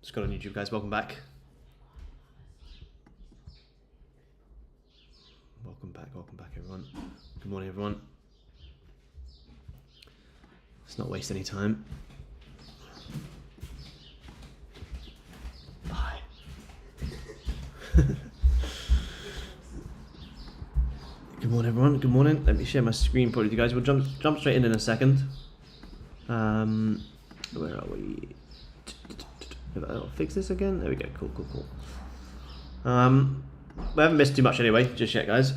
Scott on YouTube, guys. Welcome back. Welcome back, everyone. Good morning, everyone. Let's not waste any time. Bye. Good morning, everyone. Good morning. Let me share my screen for you guys. We'll jump straight in a second. Where are we? I'll fix this again. There we go. Cool. We haven't missed too much anyway, just yet, guys.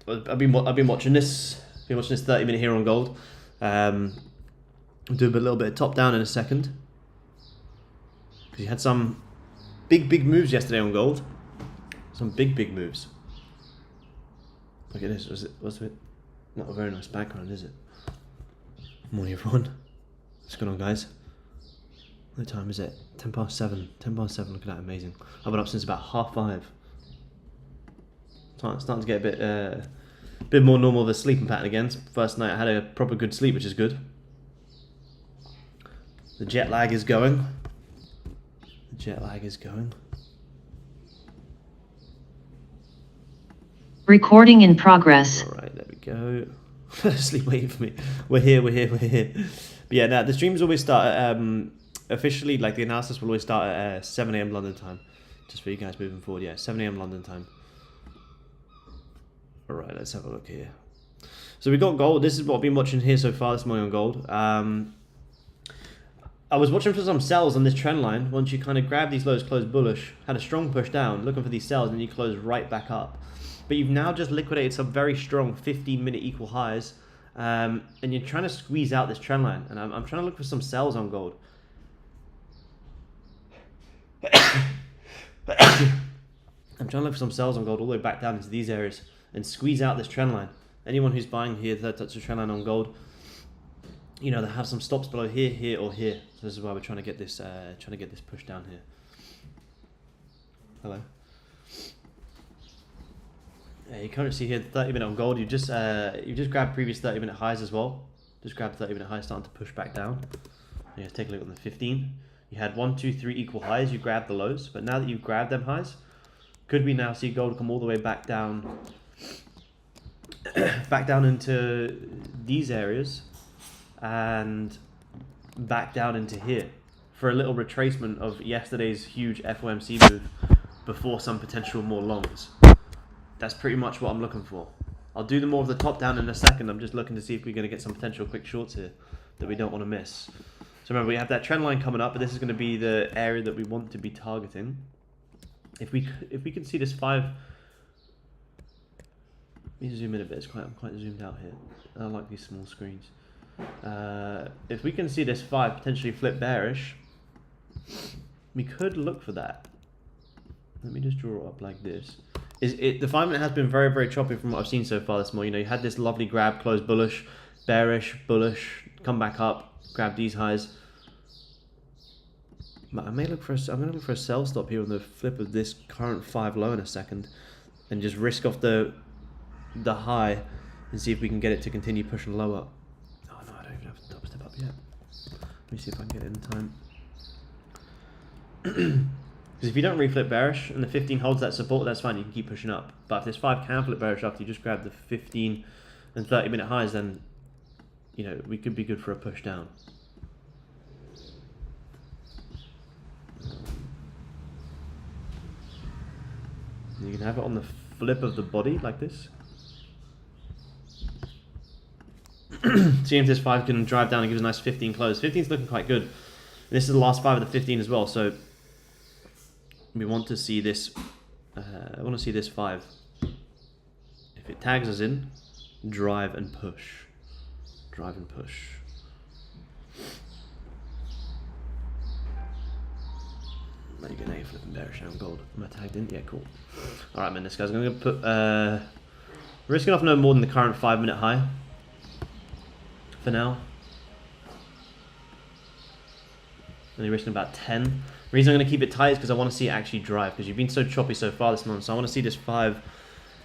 I've been watching this. 30-minute here on gold. I'll do a little bit of top down in a second, because you had some big moves yesterday on gold. Some big moves. Look at this. Was it not a very nice background, is it? Morning, everyone. What's going on, guys? What time is it? 10 past 7. 10 past 7. Look at that, amazing. I've been up since about 5:30. Starting to get a bit more normal of a sleeping pattern again. First night I had a proper good sleep, which is good. The jet lag is going. Recording in progress. Alright, there we go. Sleep waiting for me. We're here. But yeah, now the streams always start at, officially, like the analysis will always start at 7 AM London time. Just for you guys moving forward, yeah, 7 AM London time. Alright, let's have a look here. So we got gold. This is what I've been watching here so far this morning on gold. I was watching for some sells on this trend line. Once you kind of grab these lows, close bullish, had a strong push down, looking for these sells, and you close right back up. But you've now just liquidated some very strong 15-minute equal highs, and you're trying to squeeze out this trend line. And I'm trying to look for some sells on gold. I'm trying to look for some sells on gold all the way back down into these areas and squeeze out this trend line. Anyone who's buying here that touch the trend line on gold, you know, they have some stops below here, or here. So this is why we're trying to get this push down here. Hello. Yeah, you can't see here 30-minute on gold. You just grabbed previous 30-minute highs as well. Just grabbed 30-minute highs starting to push back down. Yeah, take a look on the 15. You had 1, 2, 3 equal highs. You grabbed the lows, but now that you've grabbed them highs, could we now see gold come all the way back down, back down into these areas, and back down into here for a little retracement of yesterday's huge FOMC move before some potential more longs. That's pretty much what I'm looking for. I'll do the more of the top down in a second. I'm just looking to see if we're going to get some potential quick shorts here that we don't want to miss. So remember, we have that trend line coming up, but this is going to be the area that we want to be targeting. If we can see this 5, let me zoom in a bit. I'm quite zoomed out here. I like these small screens. If we can see this 5 potentially flip bearish, we could look for that. Let me just draw it up like this. The 5-minute has been very choppy from what I've seen so far this morning. You know, you had this lovely grab, close bullish, bearish, bullish, come back up, grab these highs. But I'm going to look for a sell stop here on the flip of this current 5 low in a second, and just risk off the high and see if we can get it to continue pushing lower. Oh no, I don't even have to top step up yet. Let me see if I can get it in time. Because if you don't reflip bearish and the 15 holds that support, that's fine, you can keep pushing up. But if this 5 can flip bearish after you just grab the 15 and 30-minute highs, then, you know, we could be good for a push down. You can have it on the flip of the body like this. See if this 5 can drive down and give us a nice 15 close. 15's looking quite good. This is the last 5 of the 15 as well, so we want to see this. I want to see this 5. If it tags us in, drive and push. Drive and push. There you go, now you're flipping bearish on gold. Am I tagged in? Yeah, cool. Alright, man, this guy's going to put... risking off no more than the current 5-minute high. For now. Only risking about 10. The reason I'm going to keep it tight is because I want to see it actually drive. Because you've been so choppy so far this month. So I want to see this 5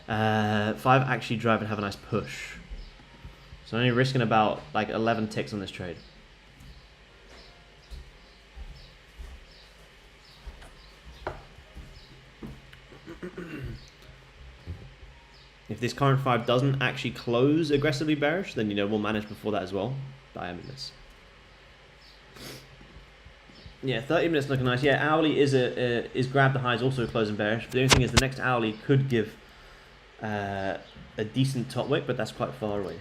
actually drive and have a nice push. So I'm only risking about like 11 ticks on this trade. If this current 5 doesn't actually close aggressively bearish, then, you know, we'll manage before that as well. But I am in this. Yeah, 30 minutes looking nice. Yeah, hourly is grab the highs, also closing bearish. But the only thing is the next hourly could give a decent top wick, but that's quite far away.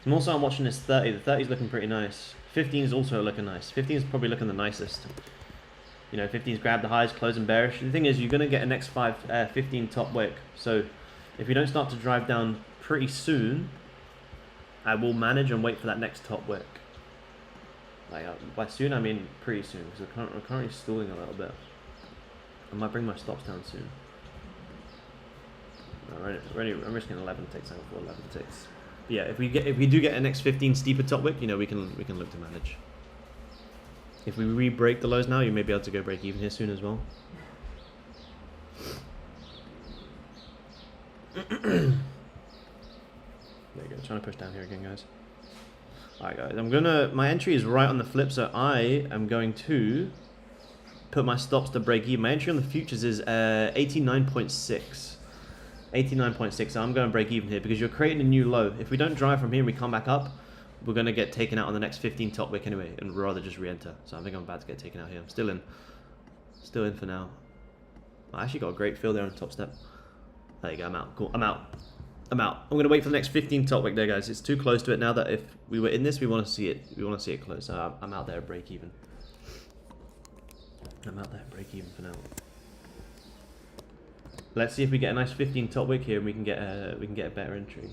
And also I'm watching this 30. The 30 is looking pretty nice. 15 is also looking nice. 15 is probably looking the nicest. You know, 15's grab the highs, closing bearish. The thing is, you're going to get a next 15 top wick. So if you don't start to drive down pretty soon, I will manage and wait for that next top wick. Like, by soon, I mean pretty soon, because we're currently stalling a little bit. I might bring my stops down soon. I'm risking 11 ticks. I go for 11 ticks. But yeah, if we do get a next 15 steeper top wick, you know, we can look to manage. If we re-break the lows now, you may be able to go break even here soon as well. There you go. Trying to push down here again, guys. Alright, guys. My entry is right on the flip, so I am going to put my stops to break even. My entry on the futures is 89.6. 89.6. So I'm going to break even here because you're creating a new low. If we don't drive from here and we come back up, we're going to get taken out on the next 15 top wick anyway, and rather just re-enter. So I think I'm about to get taken out here. I'm still in for now. I actually got a great feel there on the top step. There you go. I'm out. Cool. I'm out. I'm going to wait for the next 15 top wick there, guys. It's too close to it now that if we were in this, we want to see it. We want to see it close. So I'm out there at break even. I'm out there at break even for now. Let's see if we get a nice 15 top wick here and we can get a better entry.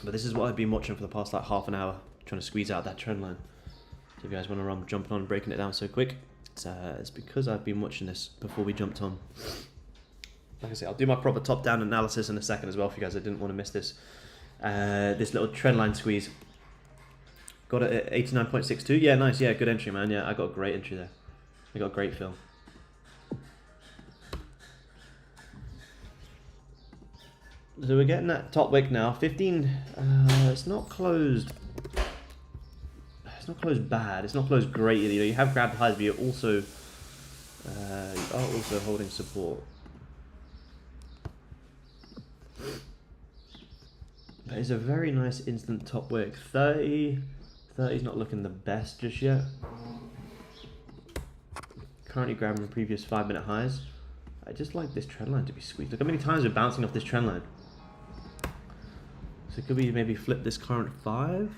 But this is what I've been watching for the past like half an hour, trying to squeeze out that trend line. So if you guys want to run jumping on and breaking it down so quick, it's because I've been watching this before we jumped on. Like I say, I'll do my proper top-down analysis in a second as well for you guys. I didn't want to miss this. This little trend line squeeze. Got it at 89.62. Yeah, nice. Yeah, good entry, man. Yeah, I got a great entry there. I got a great fill. So we're getting that top wick now. 15. It's not closed. It's not closed bad. It's not closed great either. You know, you have grabbed highs, but you are also holding support. But it's a very nice instant top wick. 30 is not looking the best just yet. Currently grabbing previous 5-minute highs. I just like this trend line to be squeezed. Look how many times we're bouncing off this trend line. So could we maybe flip this current 5?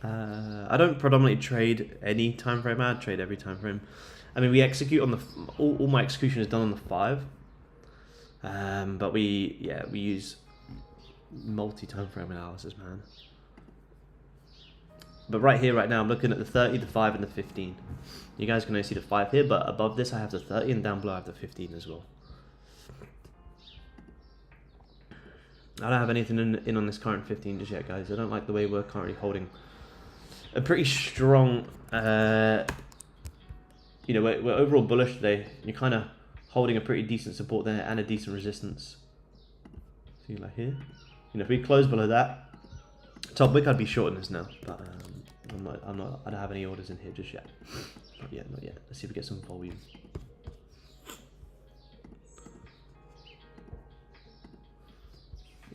I don't predominantly trade any time frame. I trade every time frame. I mean, we execute on the all my execution is done on the 5. But we use multi-time frame analysis, man. But right here, right now, I'm looking at the 30, the 5, and the 15. You guys can only see the 5 here, but above this I have the 30, and down below I have the 15 as well. I don't have anything in on this current 15 just yet, guys. I don't like the way we're currently holding a pretty strong, you know, we're overall bullish today. You're kind of holding a pretty decent support there and a decent resistance. See, like here, you know, if we close below that top wick, I'd be shorting this now, but I don't have any orders in here just yet. Not yet. Let's see if we get some volume.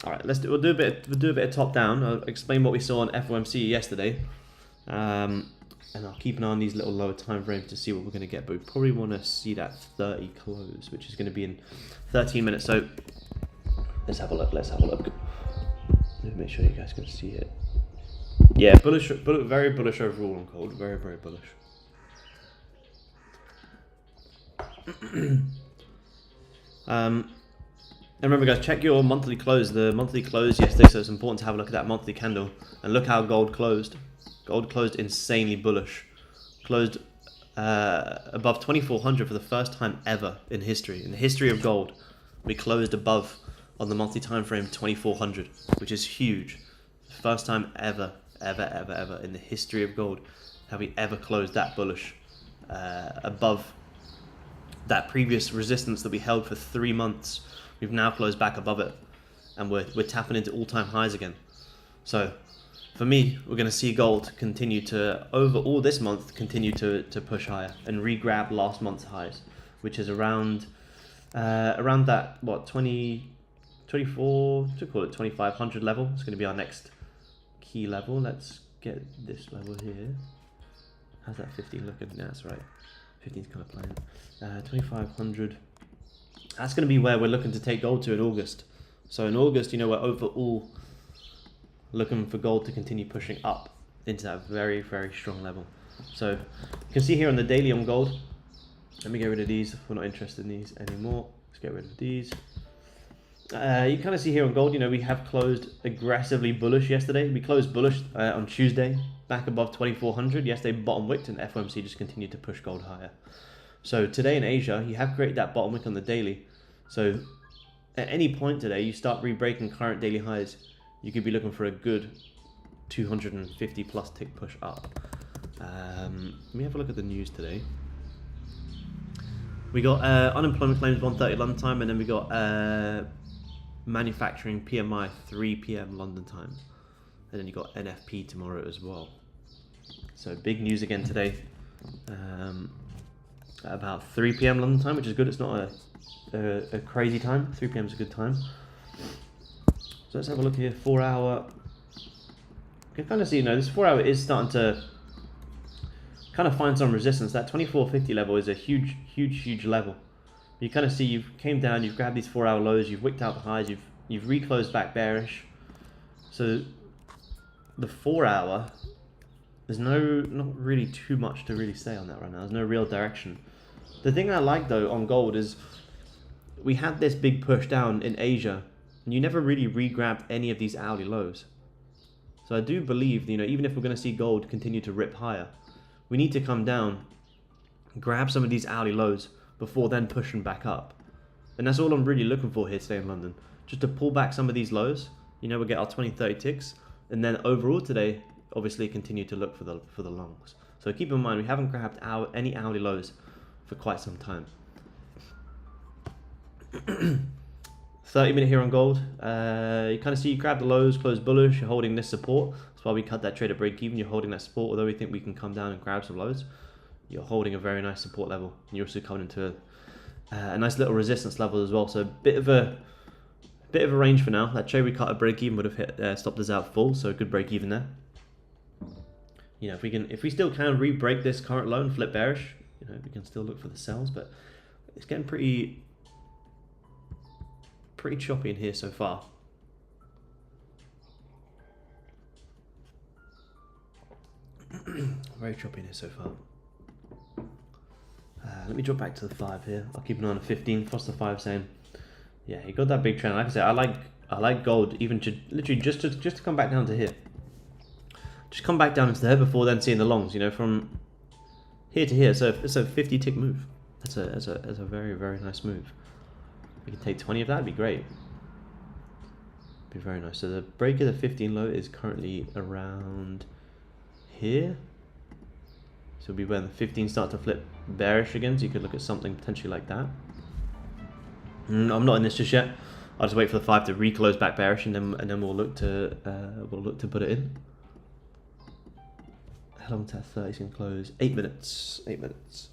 All right, we'll do a bit of top down. I'll explain what we saw on FOMC yesterday, and I'll keep an eye on these little lower time frames to see what we're going to get. But we probably want to see that 30 close, which is going to be in 13 minutes. So let's have a look. Let me make sure you guys can see it. Yeah, bullish, very bullish overall on gold. Very, very bullish. And remember, guys, check your monthly close. The monthly close yesterday, so it's important to have a look at that monthly candle. And look how gold closed. Gold closed insanely bullish. Closed above 2,400 for the first time ever in history. In the history of gold, we closed above, on the monthly time frame, 2,400, which is huge. First time ever in the history of gold have we ever closed that bullish above that previous resistance that we held for 3 months. We've now closed back above it, and we're tapping into all-time highs again. So for me, we're going to see gold continue to, over all this month, continue to push higher and re-grab last month's highs, which is around that, what, 24, to call it 2500 level. It's going to be our next key level. Let's get this level here. How's that 15 looking? Yeah, that's right. 15's kind of playing. 2500. That's going to be where we're looking to take gold to in August. So in August, you know, we're overall looking for gold to continue pushing up into that very, very strong level. So you can see here on the daily on gold. Let me get rid of these. We're not interested in these anymore. Let's get rid of these. You kind of see here on gold, you know, we have closed aggressively bullish yesterday. We closed bullish on Tuesday, back above 2400. Yesterday bottom wicked and FOMC just continued to push gold higher. So today in Asia, you have created that bottom wick on the daily. So at any point today, you start re-breaking current daily highs, you could be looking for a good 250 plus tick push up. Let me have a look at the news today. We got unemployment claims 1:30 London time, and then we got manufacturing PMI 3 p.m. London time, and then you got NFP tomorrow as well. So big news again today, at about 3 p.m. London time, which is good. It's not a crazy time. 3 p.m. is a good time. So let's have a look here. 4 hour. You can kind of see, you know, this 4 hour is starting to kind of find some resistance. That 2450 level is a huge level. You kind of see you've came down, you've grabbed these 4 hour lows, you've wicked out the highs, you've reclosed back bearish. So the 4 hour, there's not really too much to really say on that right now. There's no real direction. The thing I like though on gold is we had this big push down in Asia, and you never really re-grabbed any of these hourly lows. So I do believe, you know, even if we're going to see gold continue to rip higher, we need to come down, grab some of these hourly lows before then pushing back up. And that's all I'm really looking for here today in London. Just to pull back some of these lows, you know, we'll get our 20-30 ticks, and then overall today, obviously continue to look for the longs. So keep in mind, we haven't grabbed any hourly lows for quite some time. 30-minute here on gold. You kind of see you grab the lows, close bullish, you're holding this support. That's why we cut that trade at break even. You're holding that support, although we think we can come down and grab some lows. You're holding a very nice support level. And you're also coming into a nice little resistance level as well. So a bit of a range for now. That trade we cut at break even would have hit stopped us out full, so a good break even there. You know, if we still can re-break this current low and flip bearish, you know, we can still look for the sells, but it's getting pretty choppy in here so far. Very choppy in here so far. Let me drop back to the 5 here. I'll keep an eye on the 15. Cross the 5 saying, yeah, he got that big trend. Like I said, I like gold even to literally just to come back down to here. Just come back down into there before then seeing the longs. You know, from here to here. So it's a 50 tick move. That's a very, very nice move. We can take 20 of that. It'd be great. Be very nice. So the break of the 15 low is currently around here. So it'll be when the 15 start to flip bearish again. So you could look at something potentially like that. I'm not in this just yet. I'll just wait for the 5 to reclose back bearish, and then we'll look to put it in. How long to that 30 is going to close? 8 minutes. 8 minutes.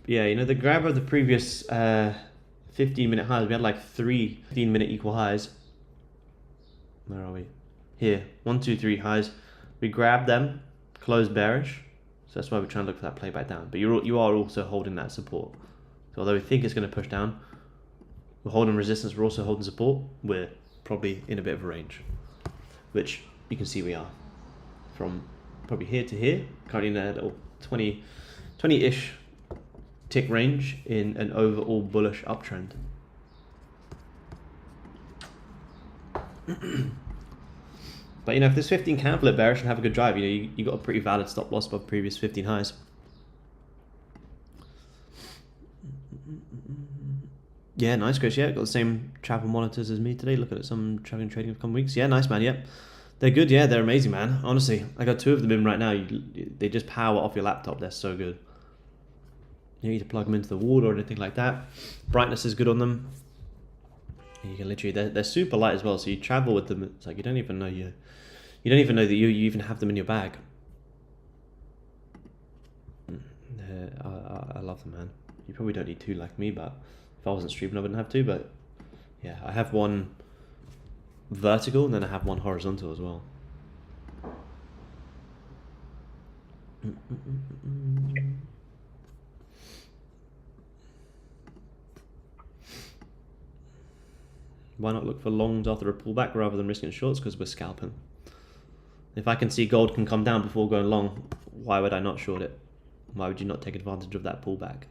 Yeah, you know, the grab of the previous 15-minute highs, we had like 3 15-minute equal highs. Where are we? Here, 1, 2, 3 highs. We grabbed them, closed bearish. So that's why we're trying to look for that playback down. But you are also holding that support. So although we think it's going to push down, we're holding resistance, we're also holding support. We're probably in a bit of a range, which you can see we are. From probably here to here, currently in a little 20-ish tick range in an overall bullish uptrend. But you know, if this 15 can flip bearish and have a good drive, you know, you got a pretty valid stop loss above previous 15 highs. Yeah, nice, Chris. Yeah, got the same travel monitors as me today. Looking at some traveling trading of a couple weeks. Yeah, nice, man. Yep. They're good, yeah. They're amazing, man. Honestly, I got 2 of them in right now. They just power off your laptop. They're so good. You don't need to plug them into the wall or anything like that. Brightness is good on them. And you can literally, they're super light as well. So you travel with them. It's like you don't even know you don't even know that you even have them in your bag. I love them, man. You probably don't need 2 like me, but if I wasn't streaming, I wouldn't have 2. But yeah, I have one vertical and then I have one horizontal as well. Why not look for longs after a pullback rather than risking shorts? Because we're scalping. If I can see gold can come down before going long, why would I not short it? Why would you not take advantage of that pullback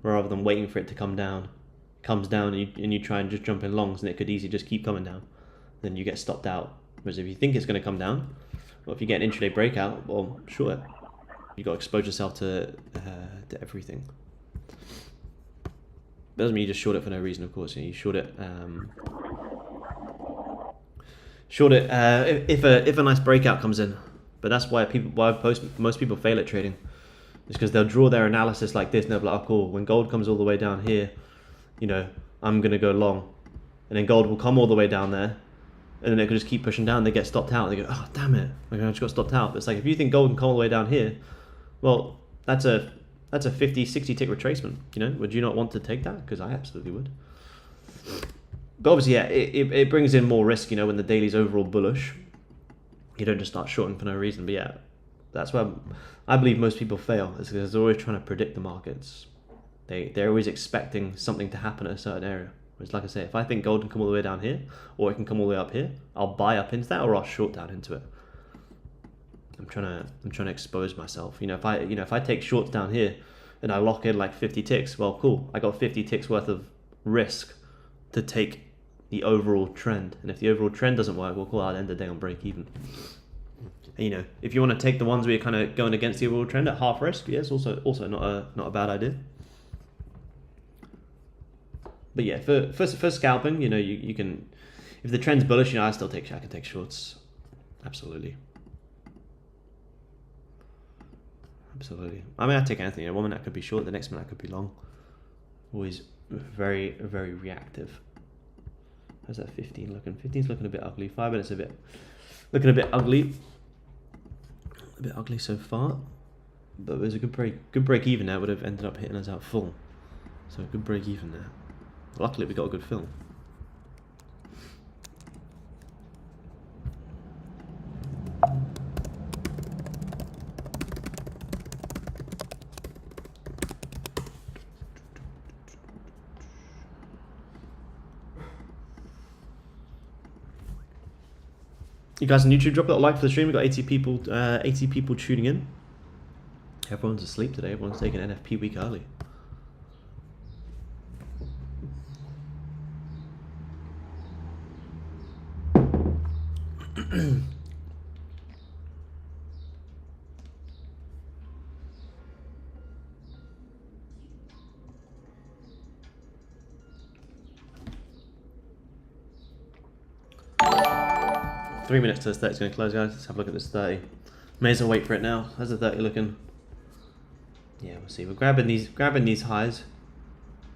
rather than waiting for it to come down? It comes down and you try and just jump in longs and it could easily just keep coming down. Then you get stopped out. Whereas if you think it's going to come down, or if you get an intraday breakout, well, short it. You got to expose yourself to everything. Doesn't mean you just short it for no reason, of course. You short it. If a nice breakout comes in. But that's why most people fail at trading. It's because they'll draw their analysis like this and they'll be like, oh cool, when gold comes all the way down here, you know, I'm gonna go long. And then gold will come all the way down there, and then it could just keep pushing down, they get stopped out, and they go, oh damn it, I just got stopped out. But it's like, if you think gold can come all the way down here, well, that's a 50, 60 tick retracement, you know? Would you not want to take that? Because I absolutely would. But obviously, yeah, it brings in more risk, you know, when the daily's overall bullish. You don't just start shorting for no reason. But yeah, that's where I believe most people fail, is because they're always trying to predict the markets. They're always expecting something to happen at a certain area. Whereas, like I say, if I think gold can come all the way down here, or it can come all the way up here, I'll buy up into that, or I'll short down into it. I'm trying to expose myself. You know, if I take shorts down here and I lock in like 50 ticks, well, cool. I got 50 ticks worth of risk to take the overall trend. And if the overall trend doesn't work, well, cool, I'll end the day on break even. And, you know, if you want to take the ones where you're kind of going against the overall trend at half risk, yeah, it's also not a bad idea. But yeah, for scalping, you know, you can, if the trend's bullish, you know, I can take shorts. Absolutely. Absolutely. I mean, I take anything. You know, one minute I could be short, the next minute I could be long. Always very, very reactive. How's that 15 looking? 15's looking a bit ugly. 5 minutes looking a bit ugly. A bit ugly so far. But there's a good break even there. Would have ended up hitting us out full. So a good break even there. Luckily we got a good fill. You guys on YouTube, drop a like for the stream. We've got 80 people tuning in. Everyone's asleep today. Everyone's taking NFP week early. Three minutes till this 30 is going to close, guys. Let's have a look at this 30. May as well wait for it now. How's the 30 looking? Yeah, we'll see. We're grabbing these highs,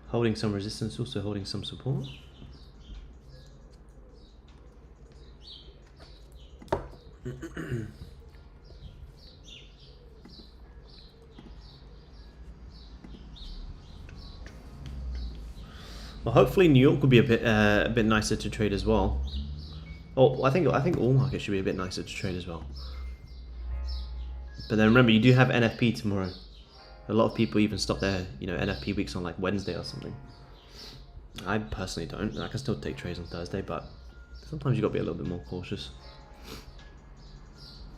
holding some resistance, also holding some support. Well, hopefully New York will be a bit nicer to trade as well. Oh, I think all markets should be a bit nicer to trade as well. But then remember, you do have NFP tomorrow. A lot of people even stop their, you know, NFP weeks on like Wednesday or something. I personally don't. I can still take trades on Thursday, but sometimes you got to be a little bit more cautious.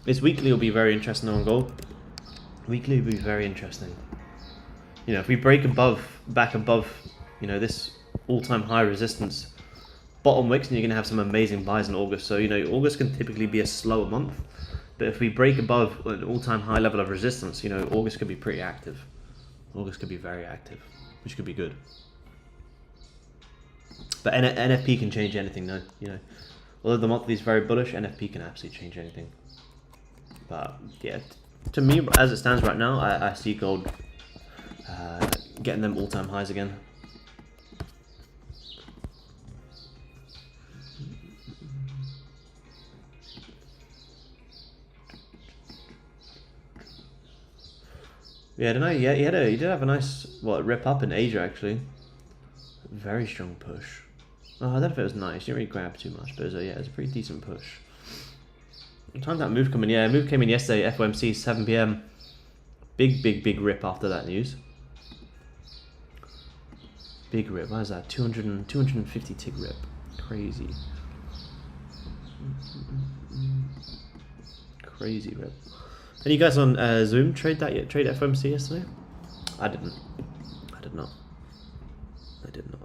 This weekly will be very interesting on gold. Weekly will be very interesting. You know, if we break back above, you know, this all-time high resistance bottom wicks, and you're going to have some amazing buys in August. So, you know, August can typically be a slower month, but if we break above an all-time high level of resistance, you know, August could be pretty active. August could be very active, which could be good. But NFP can change anything, though. You know, Although the monthly is very bullish, NFP can absolutely change anything. But yeah, to me, as it stands right now, I see gold getting them all-time highs again. Yeah, I don't know. Yeah, he did have a nice rip up in Asia actually. Very strong push. Oh, I don't know if it was nice. He didn't really grab too much, but it was a pretty decent push. What time did that move come in? Yeah, move came in yesterday. FOMC 7 PM. Big rip after that news. Big rip. What is that? 250 tick rip. Crazy. Crazy rip. Any guys on Zoom trade that yet? Trade FOMC yesterday? I didn't. I did not. I did not.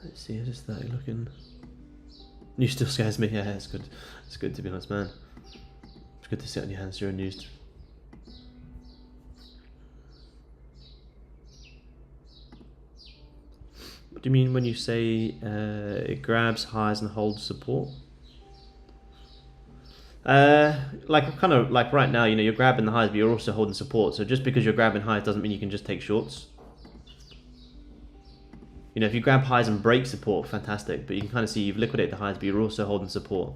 Let's see, it is 30 looking. News still scares me. Yeah, it's good. It's good to be honest, man. It's good to sit on your hands during news. What do you mean when you say it grabs highs and holds support? Like kind of like right now, you're grabbing the highs, but you're also holding support. So just because you're grabbing highs doesn't mean you can just take shorts. If you grab highs and break support, fantastic. But you can kind of see you've liquidated the highs, but you're also holding support.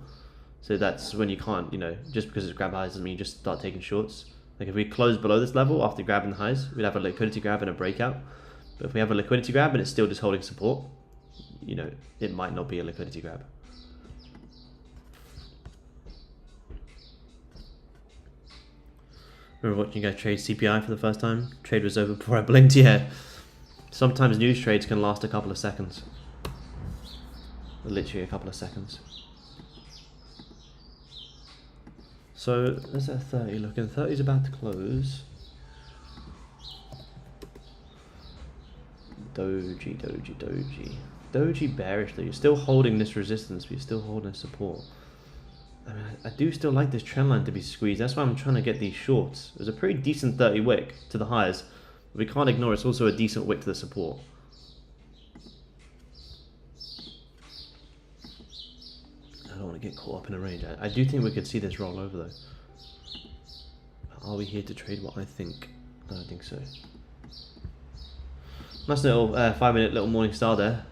So that's when you can't, just because it's grab highs doesn't mean you just start taking shorts. Like if we close below this level after grabbing the highs, we'd have a liquidity grab and a breakout. But if we have a liquidity grab and it's still just holding support, it might not be a liquidity grab. Remember watching you guys trade CPI for the first time? Trade was over before I blinked. Yeah. Sometimes news trades can last a couple of seconds. Literally a couple of seconds. So, there's that 30 looking. 30 is about to close. Doji. Doji bearish though. You're still holding this resistance, but you're still holding support. I mean, I do still like this trend line to be squeezed. That's why I'm trying to get these shorts. It was a pretty decent 30 wick to the highs. But we can't ignore it's also a decent wick to the support. I don't want to get caught up in a range. I do think we could see this roll over though. Are we here to trade what I think? I don't think so. Nice little 5-minute little morning star there.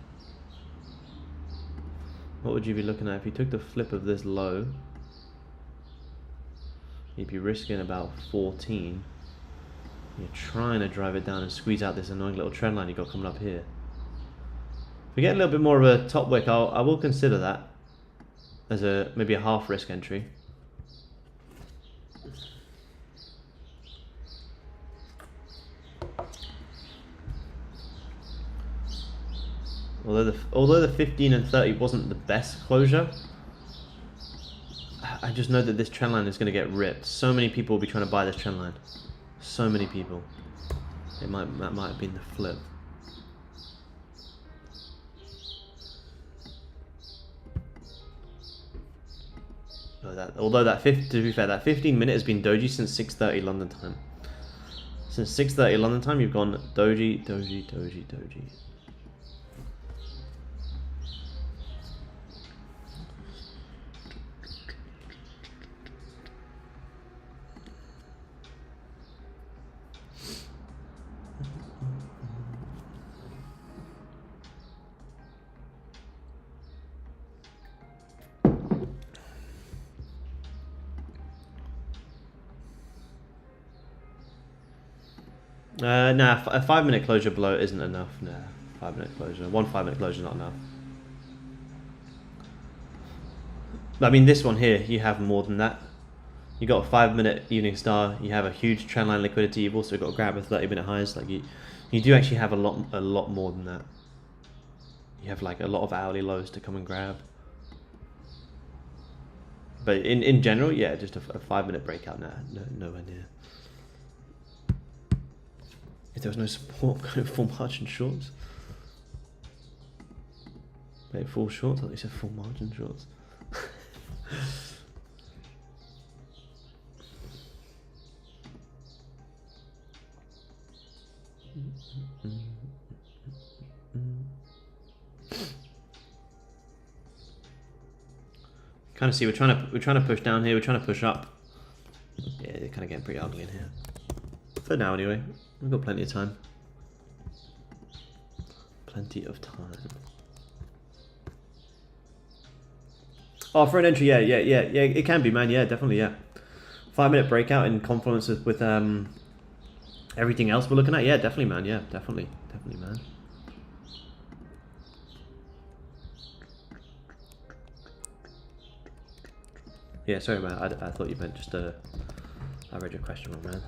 What would you be looking at if you took the flip of this low? You'd be risking about 14. You're trying to drive it down and squeeze out this annoying little trend line you got coming up here. If we get a little bit more of a top wick, I will consider that as maybe a half risk entry. Although the 15 and 30 wasn't the best closure, I just know that this trend line is going to get ripped. So many people will be trying to buy this trend line. So many people. That might have been the flip. Although to be fair, that 15-minute has been doji since 6:30 London time. Since 6:30 London time, you've gone doji. Nah, a 5-minute closure below isn't enough. Nah, 5-minute closure. 1 5-minute closure is not enough. I mean, this one here, you have more than that. You got a 5-minute evening star. You have a huge trendline liquidity. You've also got to grab a 30-minute highs. Like you do actually have a lot more than that. You have like a lot of hourly lows to come and grab. But in general, yeah, just a 5-minute breakout. Nah, nowhere near. If there was no support, go full margin shorts. Wait, full shorts? I thought you said full margin shorts. Kind of see we're trying to push down here. We're trying to push up. Yeah, they're kind of getting pretty ugly in here. For now, anyway, we've got plenty of time. Plenty of time. Oh, for an entry, yeah. It can be, man. Yeah, definitely, yeah. 5-minute breakout in confluence with everything else we're looking at. Yeah, definitely, man. Yeah, definitely, man. Yeah, sorry, man. I thought you meant just I read your question wrong, man.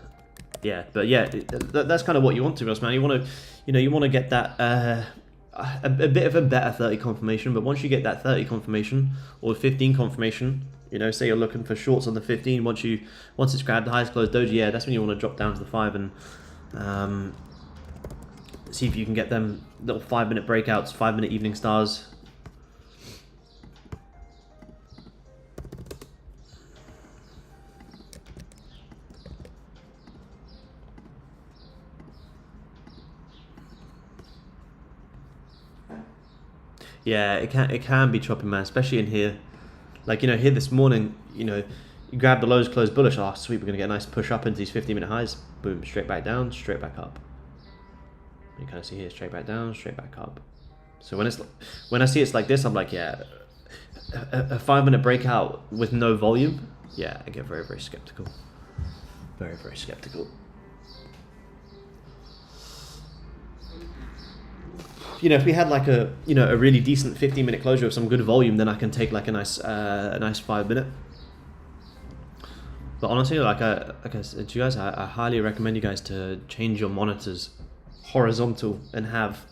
Yeah, but yeah, that's kind of what you want to be honest, man. You want to, you want to get that a bit of a better 30 confirmation. But once you get that 30 confirmation or 15 confirmation, say you're looking for shorts on the 15. Once it's grabbed the highest closed doji, yeah, that's when you want to drop down to the 5 and see if you can get them little 5-minute breakouts, 5-minute evening stars. Yeah, it can be choppy, man, especially in here. Like, here this morning, you grab the lows, close bullish. Oh, sweet, we're going to get a nice push up into these 15-minute highs. Boom, straight back down, straight back up. You kind of see here, straight back down, straight back up. So when I see it's like this, I'm like, yeah, a 5-minute breakout with no volume. Yeah, I get very, very skeptical. Very, very skeptical. If we had like a really decent 15-minute closure of some good volume, then I can take like a nice 5-minute. But honestly, like I said to you guys, I highly recommend you guys to change your monitors horizontal and have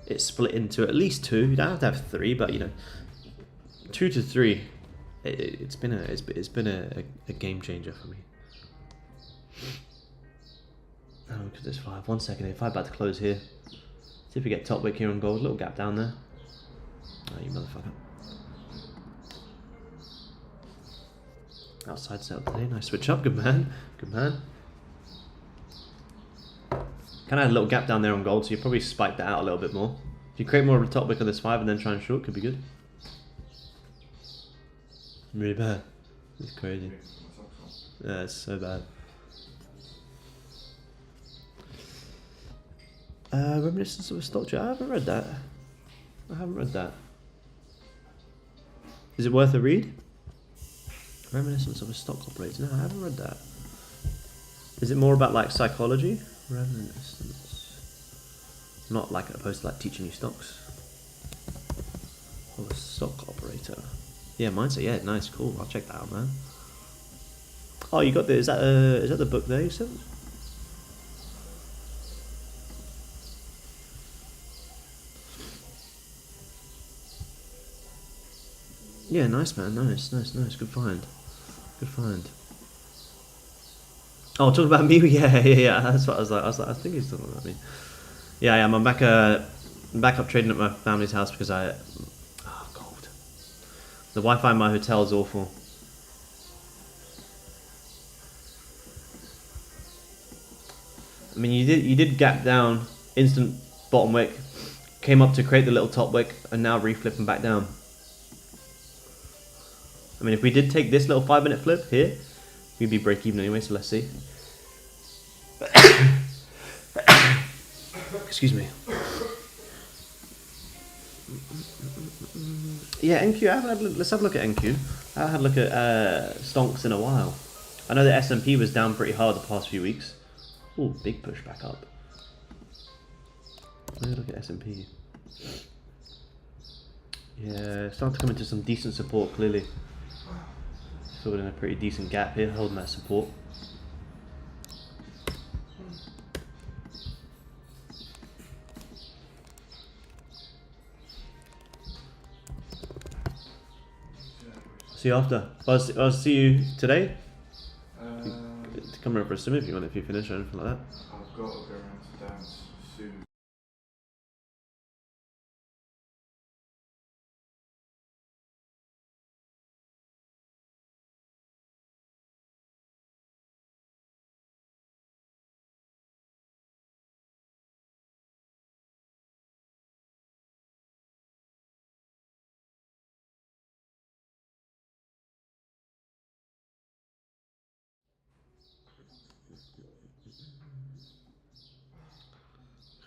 it split into at least 2. You don't have to have 3, but 2 to 3. It's been a game changer for me. Oh, look at this 5. 1 second. If I'm about to close here. See if we get top wick here on gold. Little gap down there. Oh, you motherfucker. Outside sell today. Nice switch up. Good man. Good man. Kind of had a little gap down there on gold, so you probably spiked that out a little bit more. If you create more of a top wick on this 5 and then try and short, could be good. Really bad. It's crazy. Yeah, it's so bad. Reminiscence of a stock chart. I haven't read that. Is it worth a read? Reminiscence of a stock operator. No, I haven't read that. Is it more about like psychology? Reminiscence. Not like opposed to like teaching you stocks. Of a stock operator. Yeah, mindset. Yeah, nice, cool. I'll check that out, man. Oh, you got the is that the book there you said? Yeah, nice, man. Nice. Good find. Oh, talking about me? Yeah. That's what I was like. I think he's talking about me. Yeah, I'm back up trading at my family's house because gold. The Wi-Fi in my hotel is awful. I mean, you did gap down, instant bottom wick, came up to create the little top wick, and now reflipping back down. I mean, if we did take this little 5-minute flip here, we'd be break even anyway, so let's see. Excuse me. Yeah, NQ, let's have a look at NQ. I haven't had a look at stonks in a while. I know the S&P was down pretty hard the past few weeks. Ooh, big push back up. Let me look at S&P. Yeah, starting to come into some decent support, clearly. Still in a pretty decent gap here, holding that support. See you after. I'll see you today. Come over for a swim if you want, if you finish or anything like that. I've got to go around to dance soon.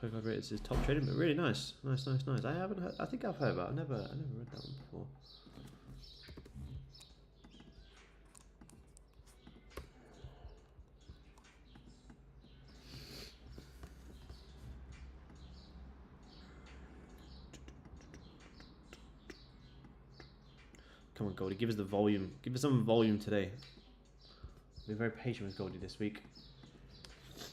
Coca rates is top trading, but really nice. Nice. I haven't heard, I think I've heard about it. I never read that one before. Come on, Goldie, give us the volume. Give us some volume today. Be very patient with Goldie this week.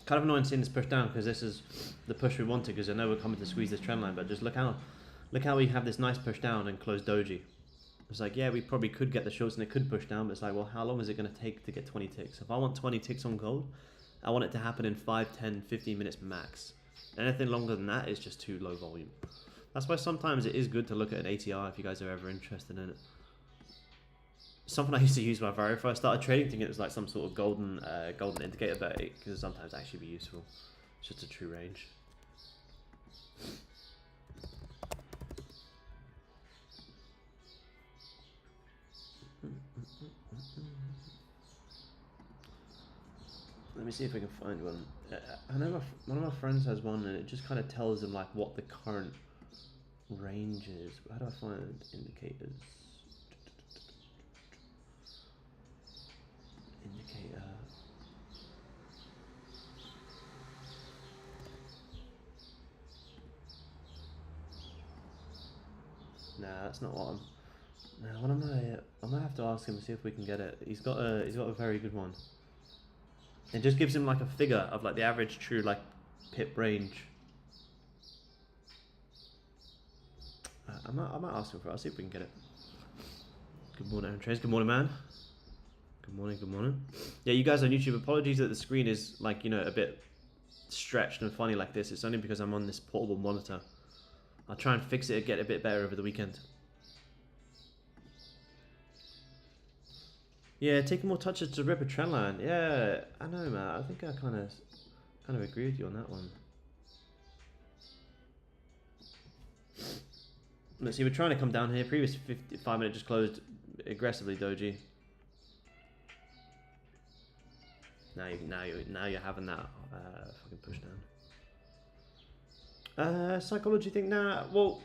Kind of annoying seeing this push down because this is the push we wanted, because I know we're coming to squeeze this trend line, but just look how we have this nice push down and close doji. It's like, yeah, we probably could get the shorts and it could push down, but it's like, well, how long is it going to take to get 20 ticks? If I want 20 ticks on gold, I want it to happen in 5, 10, 15 minutes max. Anything longer than that is just too low volume. That's why sometimes it is good to look at an ATR if you guys are ever interested in it. Something I used to use when I first started trading, thinking it was like some sort of golden indicator, but it can sometimes actually be useful. It's just a true range. Let me see if I can find one. I know one of my friends has one, and it just kind of tells them like what the current range is. How do I find indicators? Indicator. Nah, that's not what I'm. Nah, what am I might have to ask him to see if we can get it. He's got a very good one. It just gives him like a figure of like the average true like pip range. I might ask him for it. I'll see if we can get it. Good morning, Aaron Trace. Good morning, man. Good morning. Yeah, you guys on YouTube, apologies that the screen is like, you know, a bit stretched and funny like this. It's only because I'm on this portable monitor. I'll try and fix it and get a bit better over the weekend. Yeah, taking more touches to rip a trend line. Yeah, I know, man. I think I kind of agree with you on that one. Let's see, we're trying to come down here. Previous 5 minute just closed aggressively, doji. Now you're having that fucking push down. Psychology thing. Nah. Well,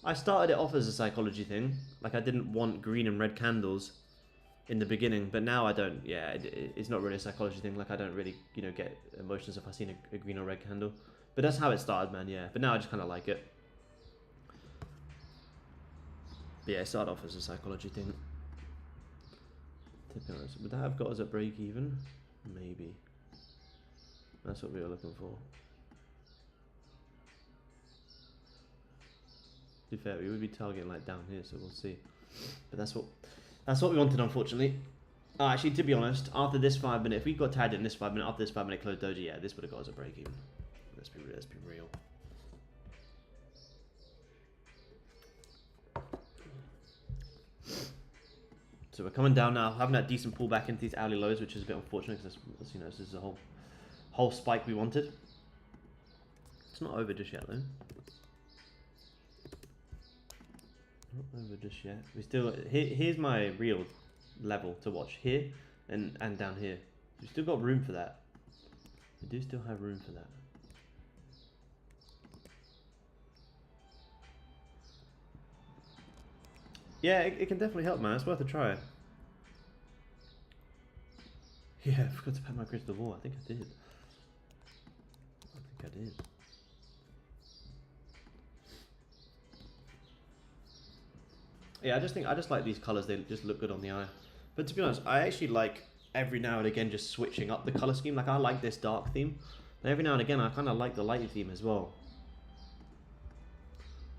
I started it off as a psychology thing. Like I didn't want green and red candles in the beginning, but now I don't. Yeah, it's not really a psychology thing. Like I don't really, you know, get emotions if I see a green or red candle. But that's how it started, man. Yeah. But now I just kind of like it. But yeah, it started off as a psychology thing. To be honest, would that have got us at break even? Maybe. That's what we were looking for. To be fair, we would be targeting like down here, so we'll see. But that's what we wanted, unfortunately. Actually, to be honest, after this 5 minute, if we got tagged in this 5 minute, after this 5 minute close doji, yeah, this would have got us a break even. Let's be real. So we're coming down now, having that decent pullback into these hourly lows, which is a bit unfortunate because, you know, this is a whole spike we wanted. It's not over just yet, though. Not over just yet. We still here's my real level to watch here and down here. We still got room for that. We do still have room for that. Yeah, it can definitely help, man. It's worth a try. Yeah, I forgot to pack my crystal ball. I think I did. Yeah, I just like these colors. They just look good on the eye. But to be honest, I actually like every now and again just switching up the color scheme. Like I like this dark theme, but every now and again I kind of like the light theme as well.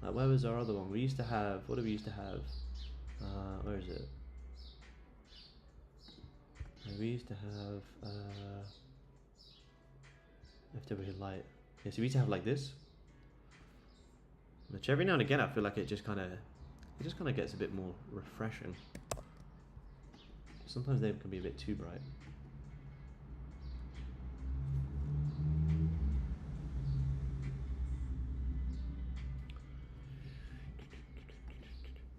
Like where was our other one? We used to have. What do we used to have? Where is it? We used to have FW light. Yeah, so we used to have like this. Which every now and again I feel like it just kind of gets a bit more refreshing. Sometimes they can be a bit too bright.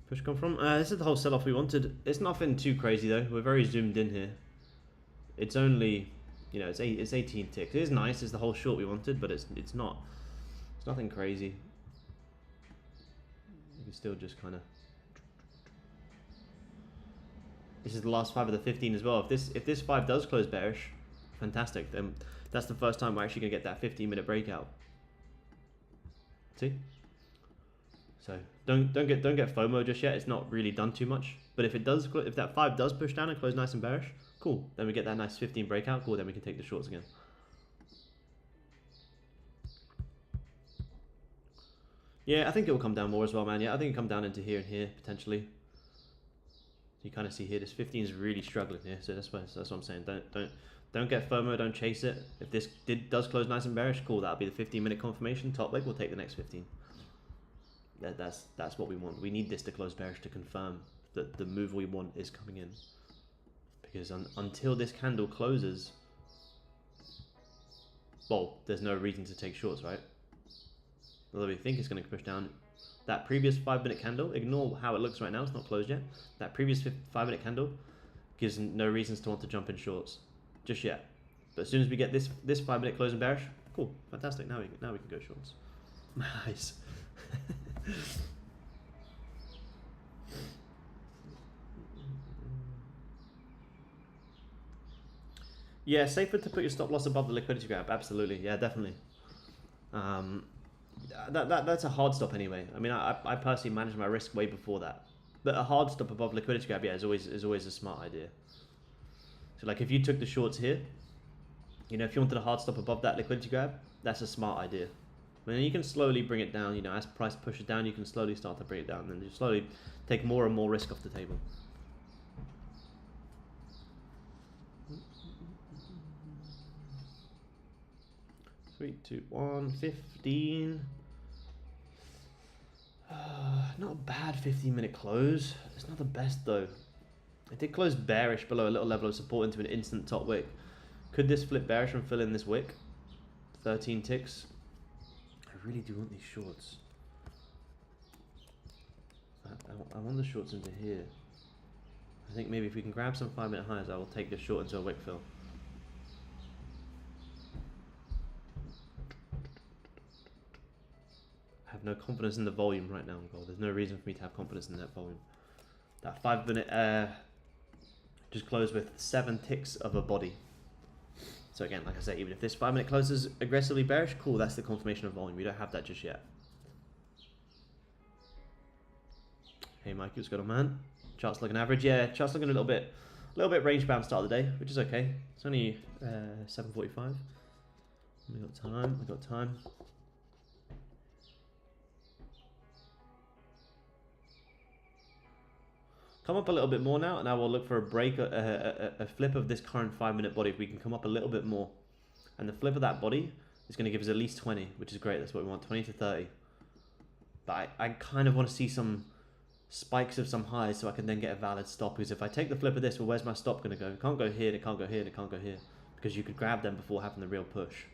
Push come from? This is the whole sell-off we wanted. It's nothing too crazy though. We're very zoomed in here. It's only, you know, it's 18 ticks. It is nice. It's the whole short we wanted, but it's not It's nothing crazy. You can still just kind of. This is the last 5 of the 15 as well. If this 5 does close bearish, fantastic. Then that's the first time we're actually gonna get that 15-minute breakout. See? So don't get FOMO just yet. It's not really done too much. But if that 5 does push down and close nice and bearish, cool. Then we get that nice 15 breakout. Cool. Then we can take the shorts again. Yeah, I think it will come down more as well, man. Yeah, I think it'll come down into here and here potentially. You kind of see here, this 15 is really struggling here. So that's what I'm saying. Don't get FOMO. Don't chase it. If this does close nice and bearish, cool. That'll be the 15-minute confirmation. Top leg. We'll take the next 15. That's what we want. We need this to close bearish to confirm that the move we want is coming in. Because until this candle closes, well, there's no reason to take shorts, right? Although we think it's going to push down. That previous 5-minute candle, ignore how it looks right now, it's not closed yet. That previous 5-minute candle gives no reasons to want to jump in shorts just yet. But as soon as we get this 5-minute closing bearish, cool, fantastic. Now we can go shorts. Nice. Yeah, safer to put your stop loss above the liquidity grab. Absolutely, yeah, definitely. That's a hard stop anyway. I mean, I personally manage my risk way before that. But a hard stop above liquidity grab, yeah, is always a smart idea. So like if you took the shorts here, you know, if you wanted a hard stop above that liquidity grab, that's a smart idea. But then you can slowly bring it down, you know, as price pushes down, you can slowly start to bring it down, and then you slowly take more and more risk off the table. Three, 2, 1, 15. Not a bad 15-minute close. It's not the best though. It did close bearish below a little level of support into an instant top wick. Could this flip bearish and fill in this wick? 13 ticks. I really do want these shorts. I want the shorts into here. I think maybe if we can grab some 5-minute highs, I will take this short into a wick fill. I have no confidence in the volume right now in gold. There's no reason for me to have confidence in that volume. That 5-minute just closed with 7 ticks of a body. So again, like I said, even if this 5-minute closes aggressively bearish, cool, that's the confirmation of volume. We don't have that just yet. Hey Mike, what's going on, man? Chart's looking average. Yeah, chart's looking a little bit range bound start of the day, which is okay. It's only 7:45. We got time. Come up a little bit more now, and I will look for a break, a flip of this current 5-minute body. If we can come up a little bit more, and the flip of that body is going to give us at least 20, which is great. That's what we want, 20 to 30. But I kind of want to see some spikes of some highs so I can then get a valid stop. Because if I take the flip of this, well, where's my stop going to go? It can't go here, it can't go here, it can't go here. Because you could grab them before having the real push.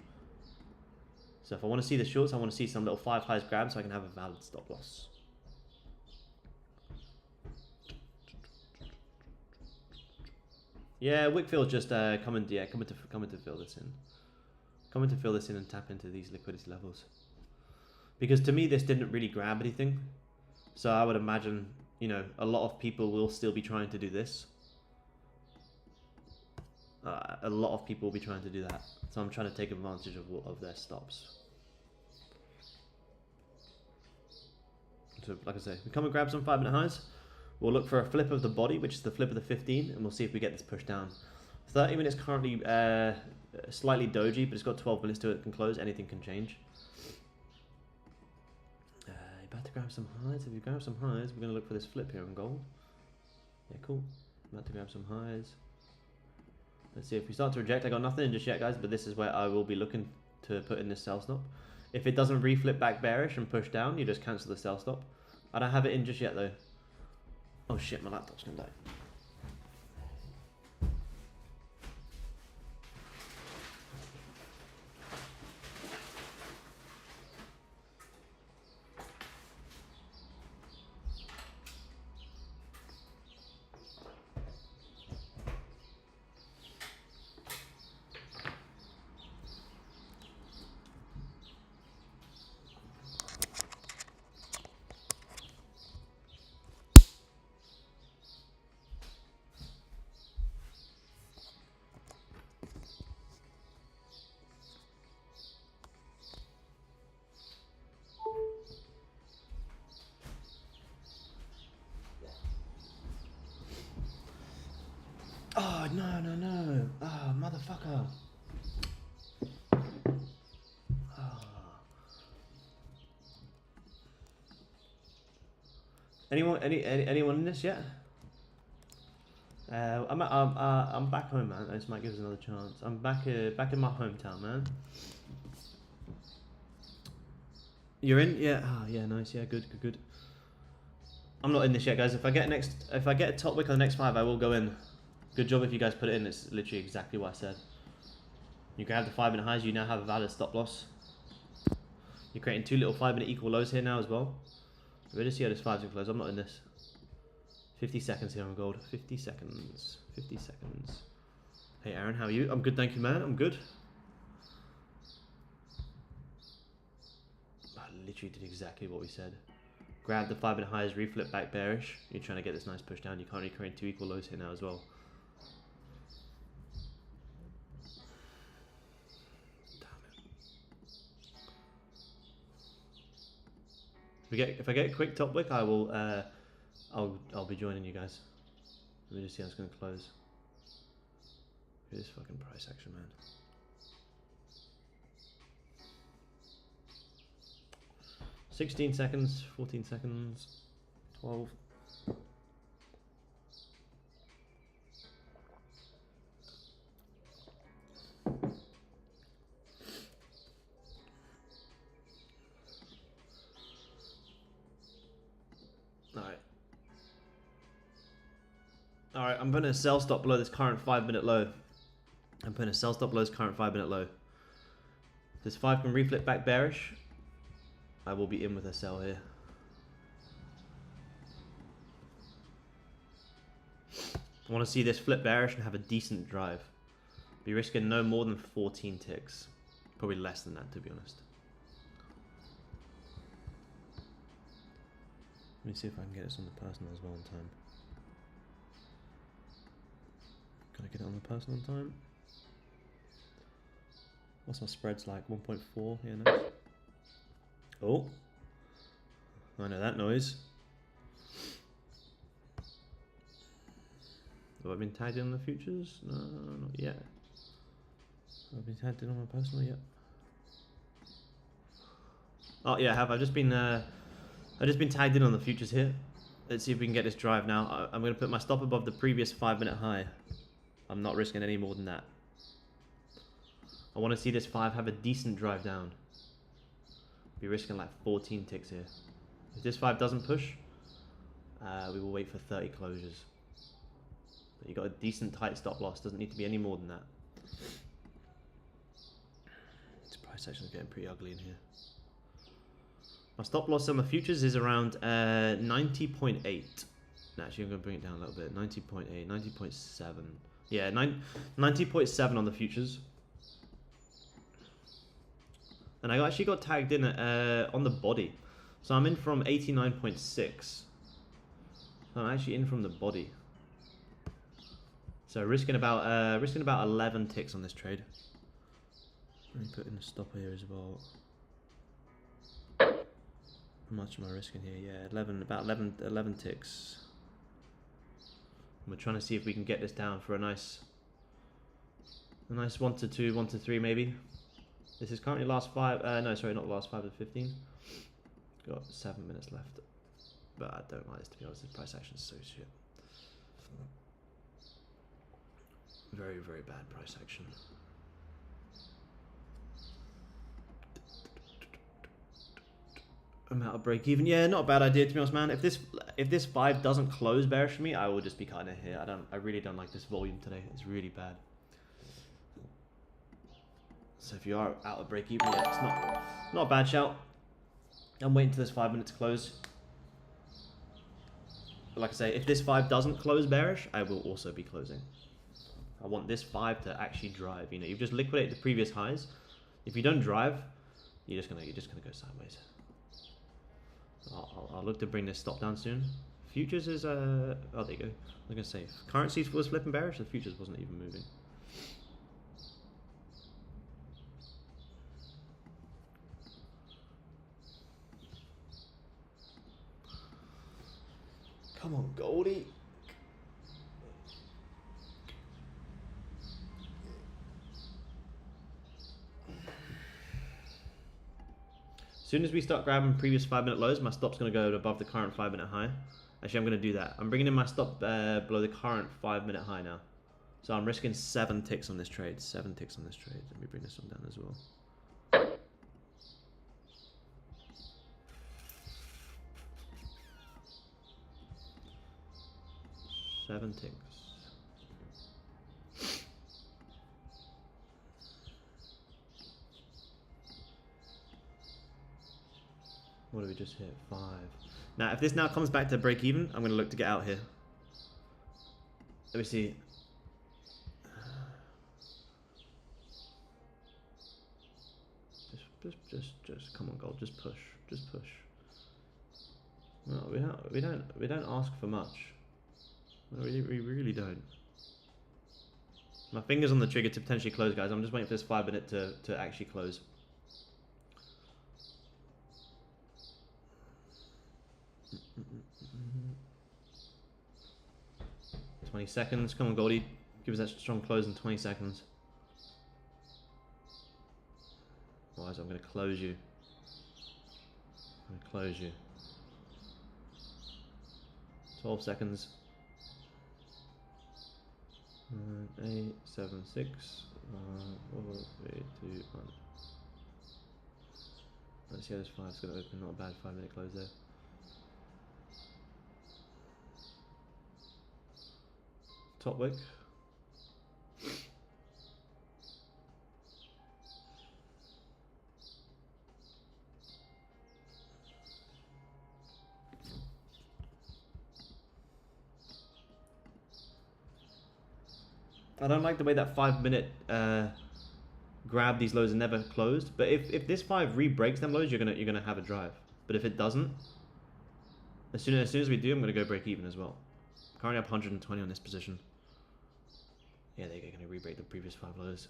So if I want to see the shorts, I want to see some little 5 highs grab so I can have a valid stop loss. Yeah, Wickfield's just coming to fill this in. Coming to fill this in and tap into these liquidity levels. Because to me, this didn't really grab anything. So I would imagine, you know, a lot of people will still be trying to do this. A lot of people will be trying to do that. So I'm trying to take advantage of their stops. So like I say, we come and grab some 5-minute highs. We'll look for a flip of the body, which is the flip of the 15, and we'll see if we get this push down. 30 minutes currently slightly doji, but it's got 12 minutes to it. It can close. Anything can change. About to grab some highs. If you grab some highs, we're going to look for this flip here on gold. Yeah, cool. About to grab some highs. Let's see if we start to reject. I got nothing in just yet, guys, but this is where I will be looking to put in this sell stop. If it doesn't reflip back bearish and push down, you just cancel the sell stop. I don't have it in just yet, though. Oh shit, my laptop's gonna die. Oh, no, no, no. Oh, motherfucker. Oh. Anyone in this yet? I'm back home, man. This might give us another chance. I'm back in my hometown, man. You're in? Yeah. Oh, yeah. Nice. Yeah. Good. Good. Good. I'm not in this yet, guys. If I get a top wick on the next 5, I will go in. Good job if you guys put it in. It's literally exactly what I said. You grab the 5-minute highs. You now have a valid stop loss. You're creating 2 little 5-minute equal lows here now as well. Ready to see how this 5's gonna close. I'm not in this. 50 seconds here on gold. 50 seconds. 50 seconds. Hey Aaron, how are you? I'm good, thank you, man. I'm good. I literally did exactly what we said. Grab the 5-minute highs, reflip back bearish. You're trying to get this nice push down. You can't recreate 2 equal lows here now as well. Damn it. If I get a quick top wick, I will. I'll be joining you guys. Let me just see how it's going to close. Look at this fucking price action, man. 16 seconds, 14 seconds, 12. Alright, I'm putting a sell stop below this current 5-minute low. I'm putting a sell stop below this current 5-minute low. If this 5 can reflip back bearish, I will be in with a sell here. I want to see this flip bearish and have a decent drive. Be risking no more than 14 ticks. Probably less than that, to be honest. Let me see if I can get this on the personal as well on time. Can I get it on the personal on time? What's my spreads like? 1.4? Yeah, nice. Oh. I know that noise. Have I been tagged in on the futures? No, not yet. Have I been tagged in on my personal yet? Oh yeah, I have. I've just been tagged in on the futures here. Let's see if we can get this drive now. I'm going to put my stop above the previous 5-minute high. I'm not risking any more than that. I want to see this 5 have a decent drive down. Be risking like 14 ticks here. If this 5 doesn't push, we will wait for 30 closures. But you got a decent tight stop loss. Doesn't need to be any more than that. This price action is getting pretty ugly in here. My stop loss on the futures is around 90.8. Actually, I'm going to bring it down a little bit. 90.8, 90.7. Yeah, 90.7 on the futures. And I actually got tagged in on the body. So I'm in from 89.6. So I'm actually in from the body. So risking about 11 ticks on this trade. Let me put in a stopper here as well. How much am I risking here? Yeah, about 11 ticks. We're trying to see if we can get this down for a nice 1 to 2, 1 to 3 maybe. This is currently last 5. No, sorry, not last 5 to 15. Got 7 minutes left. But I don't like this, to be honest. This price action is so shit. Very, very bad price action. I'm out of break even. Yeah, not a bad idea, to be honest, man. If this 5 doesn't close bearish for me, I will just be cutting it here. I really don't like this volume today. It's really bad. So if you are out of break even, yeah, it's not a bad shout. I'm waiting till this 5 minutes to close. But like I say, if this 5 doesn't close bearish, I will also be closing. I want this 5 to actually drive. You know, you've just liquidated the previous highs. If you don't drive, you're just gonna go sideways. I'll look to bring this stop down soon. Futures is oh, there you go. I was gonna say currencies was flipping bearish. The futures wasn't even moving. Come on, Goldie. As soon as we start grabbing previous 5-minute lows, my stop's going to go above the current 5-minute high. Actually, I'm going to do that. I'm bringing in my stop below the current 5-minute high now. So I'm risking 7 ticks on this trade. 7 ticks on this trade. Let me bring this one down as well. 7 ticks. What do we just hit? 5. Now, if this now comes back to break even, I'm going to look to get out here. Let me see. Just come on, gold. Just push. Just push. No, we don't ask for much. We really don't. My finger's on the trigger to potentially close, guys. I'm just waiting for this 5-minute to actually close. Mm-hmm. 20 seconds. Come on, Goldie. Give us that strong close in 20 seconds. Otherwise, I'm going to close you. I'm going to close you. 12 seconds. 9, 8, 7, 6, 4, 3, 2, 1. Let's see how this 5's going to open. Not a bad 5-minute close there. Top wick. I don't like the way that 5-minute grab these lows are never closed. But if this 5 re-breaks them lows, you're gonna have a drive. But if it doesn't, as soon as we do, I'm gonna go break even as well. Currently up 120 on this position. Yeah, they're gonna re-break the previous 5 lows.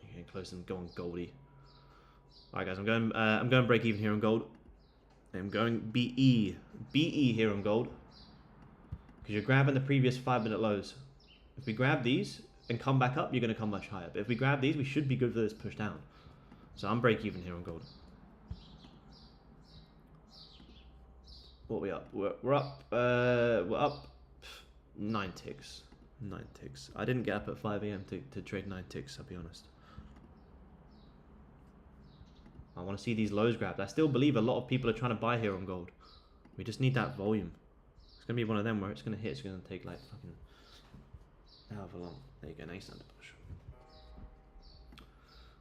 You're getting close and go on Goldie. All right, guys, I'm going break even here on gold. I'm going BE here on gold because you're grabbing the previous 5-minute lows. If we grab these and come back up, you're going to come much higher. But if we grab these, we should be good for this push down. So I'm break even here on gold. What are we up? We're up 9 ticks. 9 ticks. I didn't get up at 5 AM to trade 9 ticks, I'll be honest. I want to see these lows grabbed. I still believe a lot of people are trying to buy here on gold. We just need that volume. It's going to be one of them where it's going to hit. It's going to take like fucking however long. There you go. Nice under push.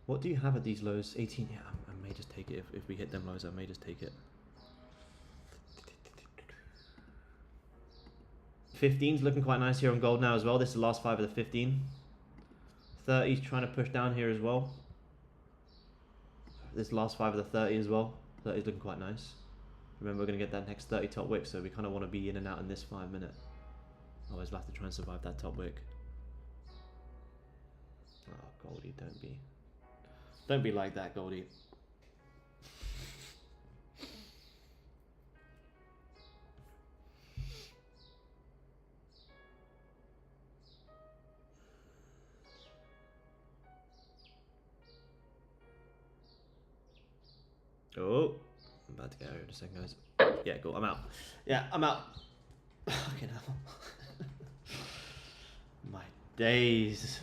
What do you have at these lows? 18. Yeah, I may just take it. If we hit them lows, I may just take it. 15's looking quite nice here on gold now as well. This is the last 5 of the 15. 30's trying to push down here as well. This last 5 of the 30 as well. 30's looking quite nice. Remember, we're going to get that next 30 top wick, so we kind of want to be in and out in this 5-minute. Otherwise, we'll have to try and survive that top wick. Oh, Goldie, don't be like that, Goldie. Oh, I'm about to get out here in a second, guys. Yeah, cool. I'm out. Yeah, I'm out. Fucking hell. My days.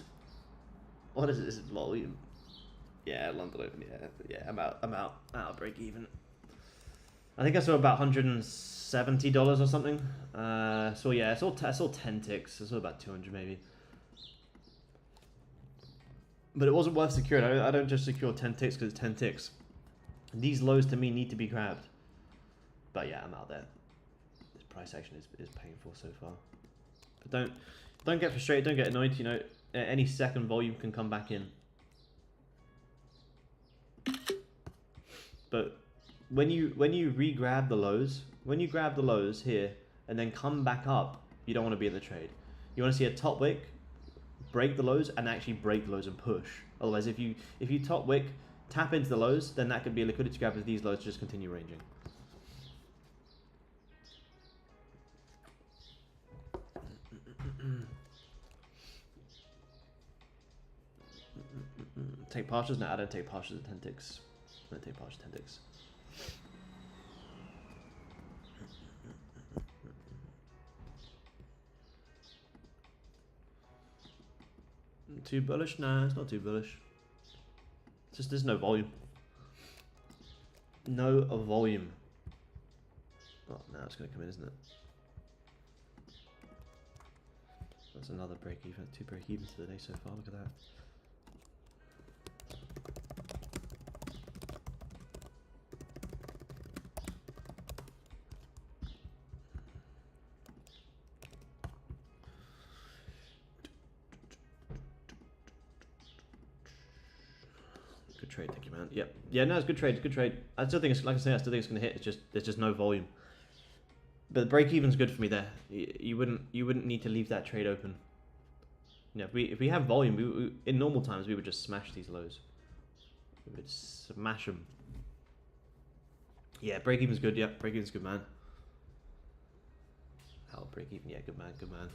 What is this volume? Yeah, London Open. Yeah, I'm out. Out of break even. I think I saw about $170 or something. So yeah, I saw 10 ticks. I saw about 200 maybe. But it wasn't worth securing. I don't just secure 10 ticks because it's 10 ticks. These lows to me need to be grabbed. But yeah, I'm out there. This price action is painful so far. But don't get frustrated, don't get annoyed, you know, any second volume can come back in. But when you re-grab the lows, when you grab the lows here and then come back up, you don't want to be in the trade. You want to see a top wick, break the lows, and actually break the lows and push. Otherwise, if you top wick, tap into the lows, then that could be a liquidity grab if these lows just continue ranging. Take partials? No, I don't take partials at 10 ticks. I don't take partials at 10 ticks. Too bullish? Nah, it's not too bullish. It's just there's no volume. No volume. Oh, now it's going to come in, isn't it? That's another break even. 2 break evens to the day so far. Look at that. Good trade, thank you, man. Yep. Yeah, no, it's good trade. It's good trade. I still think it's, like I say, I still think it's going to hit. It's just there's just no volume. But the break even's good for me there. You wouldn't need to leave that trade open. You know, if we have volume, we, in normal times we would just smash these lows. We would smash them. Yeah, break even's good. Yeah, break even's good, man. Hell, break even. Yeah, good man. Good man.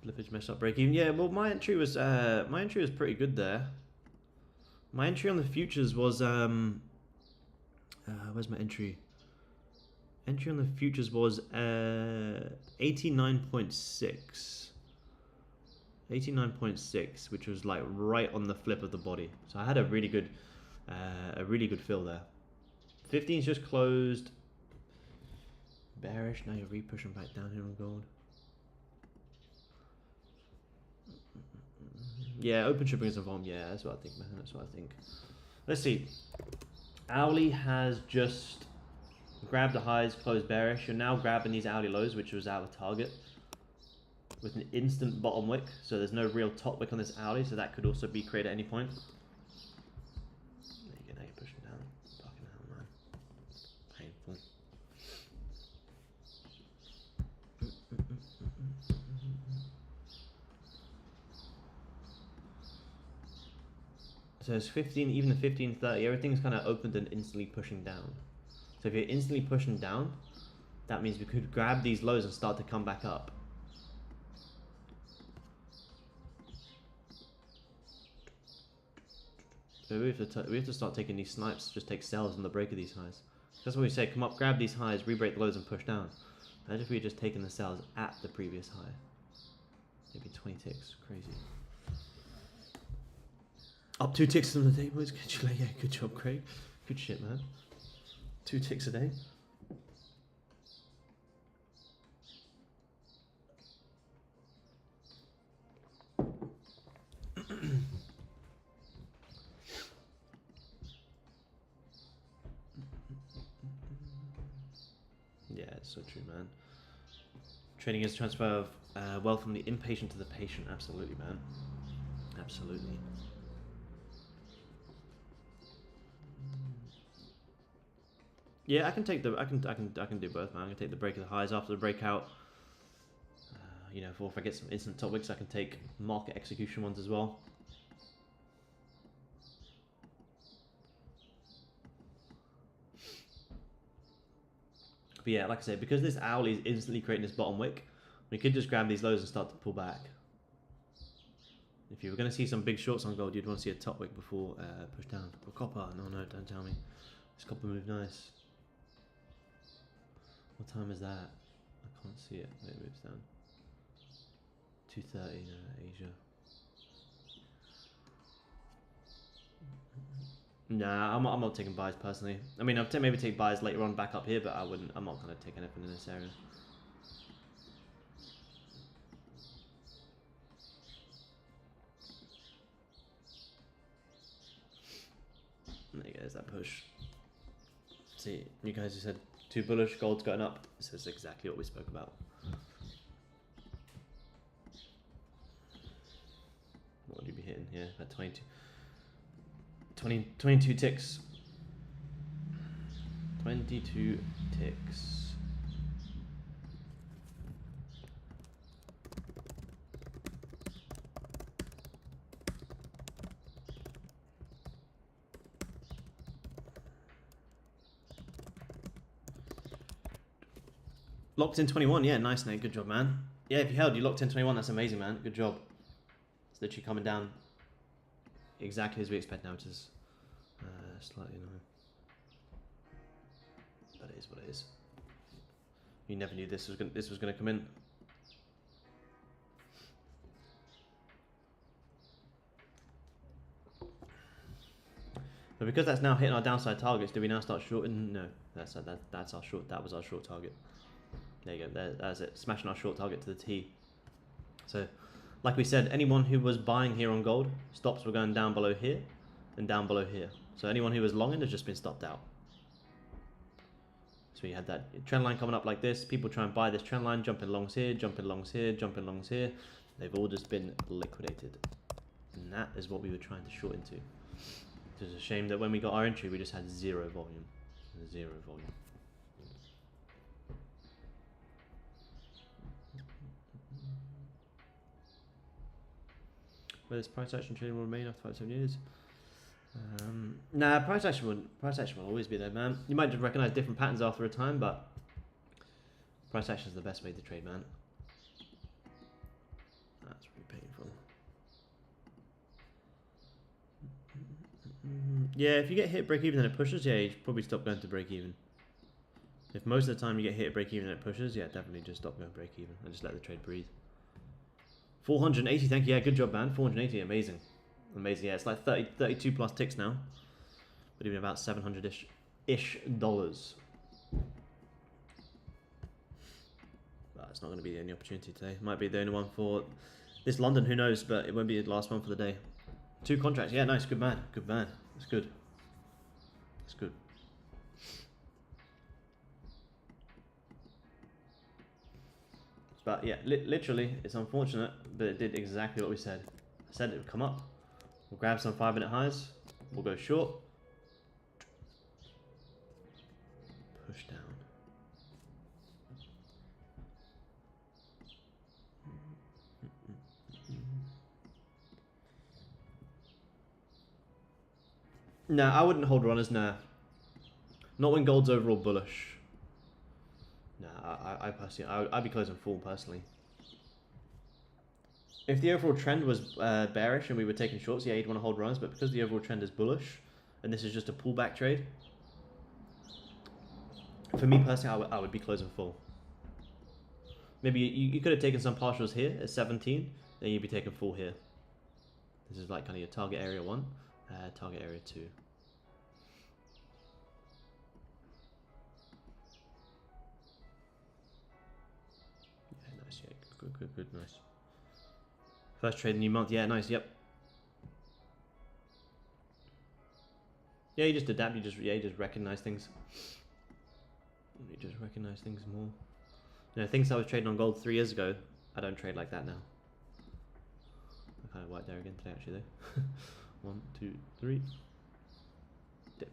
Slippage messed up break even. Yeah, well, my entry was pretty good there. My entry on the futures was where's my entry? Entry on the futures was 89.6. 89.6, which was like right on the flip of the body. So I had a really good fill there. 15's just closed. Bearish. Now you're re-pushing back down here on gold. Yeah, open shipping is a volume. Yeah, that's what I think, man. That's what I think. Let's see. Owly has just grabbed the highs, closed bearish. You're now grabbing these Owly lows, which was our target, with an instant bottom wick. So there's no real top wick on this Owly, so that could also be created at any point. There you go, now you're pushing down. Fucking hell, man. Painful. So it's 15, even the 15.30, everything's kind of opened and instantly pushing down. So if you're instantly pushing down, that means we could grab these lows and start to come back up. So we have to start taking these snipes, just take sells on the break of these highs. That's what we say, come up, grab these highs, re-break the lows and push down. Imagine if we had just taken the sells at the previous high. Maybe 20 ticks, crazy. Up 2 ticks on the day, boys. Yeah, good job, Craig. Good shit, man. 2 ticks a day. Yeah, it's so true, man. Trading is transfer of wealth from the impatient to the patient. Absolutely, man. Absolutely. Yeah, I can take the I can do both, man. I can take the break of the highs after the breakout. You know, if I get some instant top wicks, I can take market execution ones as well. But yeah, like I said, because this owl is instantly creating this bottom wick, we could just grab these lows and start to pull back. If you were going to see some big shorts on gold, you'd want to see a top wick before push down. Or copper. No, don't tell me. This copper move nice. What time is that? I can't see it. It moves down. 2:30 Asia. Nah, I'm not taking buys personally. I mean, I'll maybe take buys later on back up here, but I'm not going to take anything in this area. There you go, there's that push. See, you guys who said too bullish, gold's going up. This is exactly what we spoke about. What would you be hitting here? At 22 ticks. 22 ticks. Locked in 21, yeah, nice, Nate. Good job, man. Yeah, if you held, you locked in 21. That's amazing, man. Good job. It's literally coming down exactly as we expect now. It is slightly annoying, but it is what it is. You never knew this was gonna come in. But because that's now hitting our downside targets, do we now start shorting? No, that's our short. That was our short target. There you go. That's it. Smashing our short target to the T. So, like we said, anyone who was buying here on gold, stops were going down below here and down below here. So anyone who was longing has just been stopped out. So you had that trend line coming up like this. People try and buy this trend line, jumping longs here, jumping longs here, jumping longs here. They've all just been liquidated. And that is what we were trying to short into. It's a shame that when we got our entry, we just had zero volume. Zero volume. Where this price action trading will remain after 5 to 7 years. Nah, price action will always be there, man. You might just recognize different patterns after a time, but price action is the best way to trade, man. That's really painful. Yeah, if you get hit break even and it pushes, yeah, you should probably stop going to break even. If most of the time you get hit break even and it pushes, yeah, definitely just stop going break even and just let the trade breathe. 480, thank you. Yeah, good job, man. 480, amazing. Amazing, yeah, it's like 32 plus ticks now. But even about 700-ish dollars. But it's not going to be the only opportunity today. Might be the only one for this London, who knows, but it won't be the last one for the day. 2 contracts, yeah, nice, good man, good man. It's good. It's good. But yeah, literally, it's unfortunate, but it did exactly what we said. I said it would come up. We'll grab some 5-minute highs. We'll go short. Push down. Nah, I wouldn't hold runners, nah. Not when gold's overall bullish. Nah, I personally, I'd be closing full personally. If the overall trend was bearish and we were taking shorts, yeah, you'd want to hold runners, but because the overall trend is bullish, and this is just a pullback trade, for me personally, I would be closing full. Maybe you could have taken some partials here at 17, then you'd be taking full here. This is like kind of your target area 1, target area 2. Yeah, nice, yeah, good, nice. First trade in the new month, yeah, nice, yep. Yeah, you just adapt, you just recognize things. You just recognize things more. You know, things I was trading on gold 3 years ago, I don't trade like that now. I kind of worked there again today, actually, though. 1, 2, 3. Dip.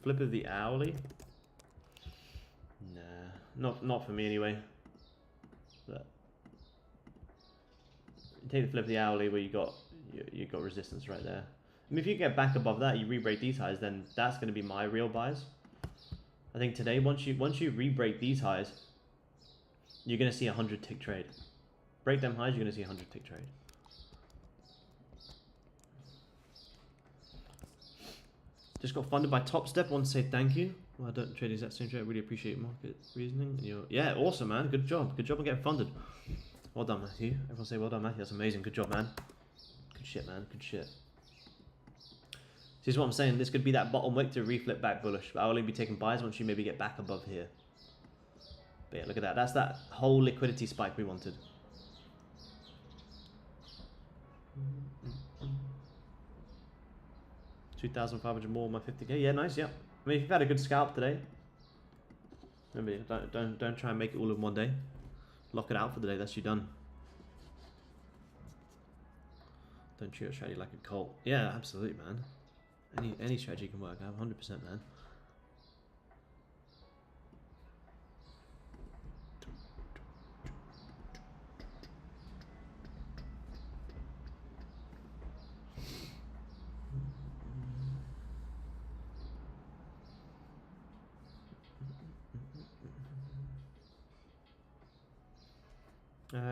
Flip of the hourly? Nah, not for me anyway. But you take the flip of the hourly where you got resistance right there. I mean, if you get back above that, you re-break these highs, then that's going to be my real buys. I think today, once you re-break these highs, you're going to see a 100-tick trade. Break them highs, you're going to see a 100-tick trade. Just got funded by Top Step. Want to say thank you. Well, I don't trade the exact same trade. I really appreciate market reasoning. Yeah, awesome, man. Good job. Good job on getting funded. Well done, Matthew. Everyone say well done, Matthew. That's amazing. Good job, man. Good shit, man. Good shit. This is what I'm saying. This could be that bottom wick to reflip back bullish. But I'll only be taking buys once you maybe get back above here. But yeah, look at that. That's that whole liquidity spike we wanted. $2,500 more on my 50k. Yeah, nice. Yeah. I mean, if you've had a good scalp today, remember, don't try and make it all in one day. Lock it out for the day. That's you done. Don't treat your strategy like a cult. Yeah, absolutely, man. Any strategy can work. 100%, man.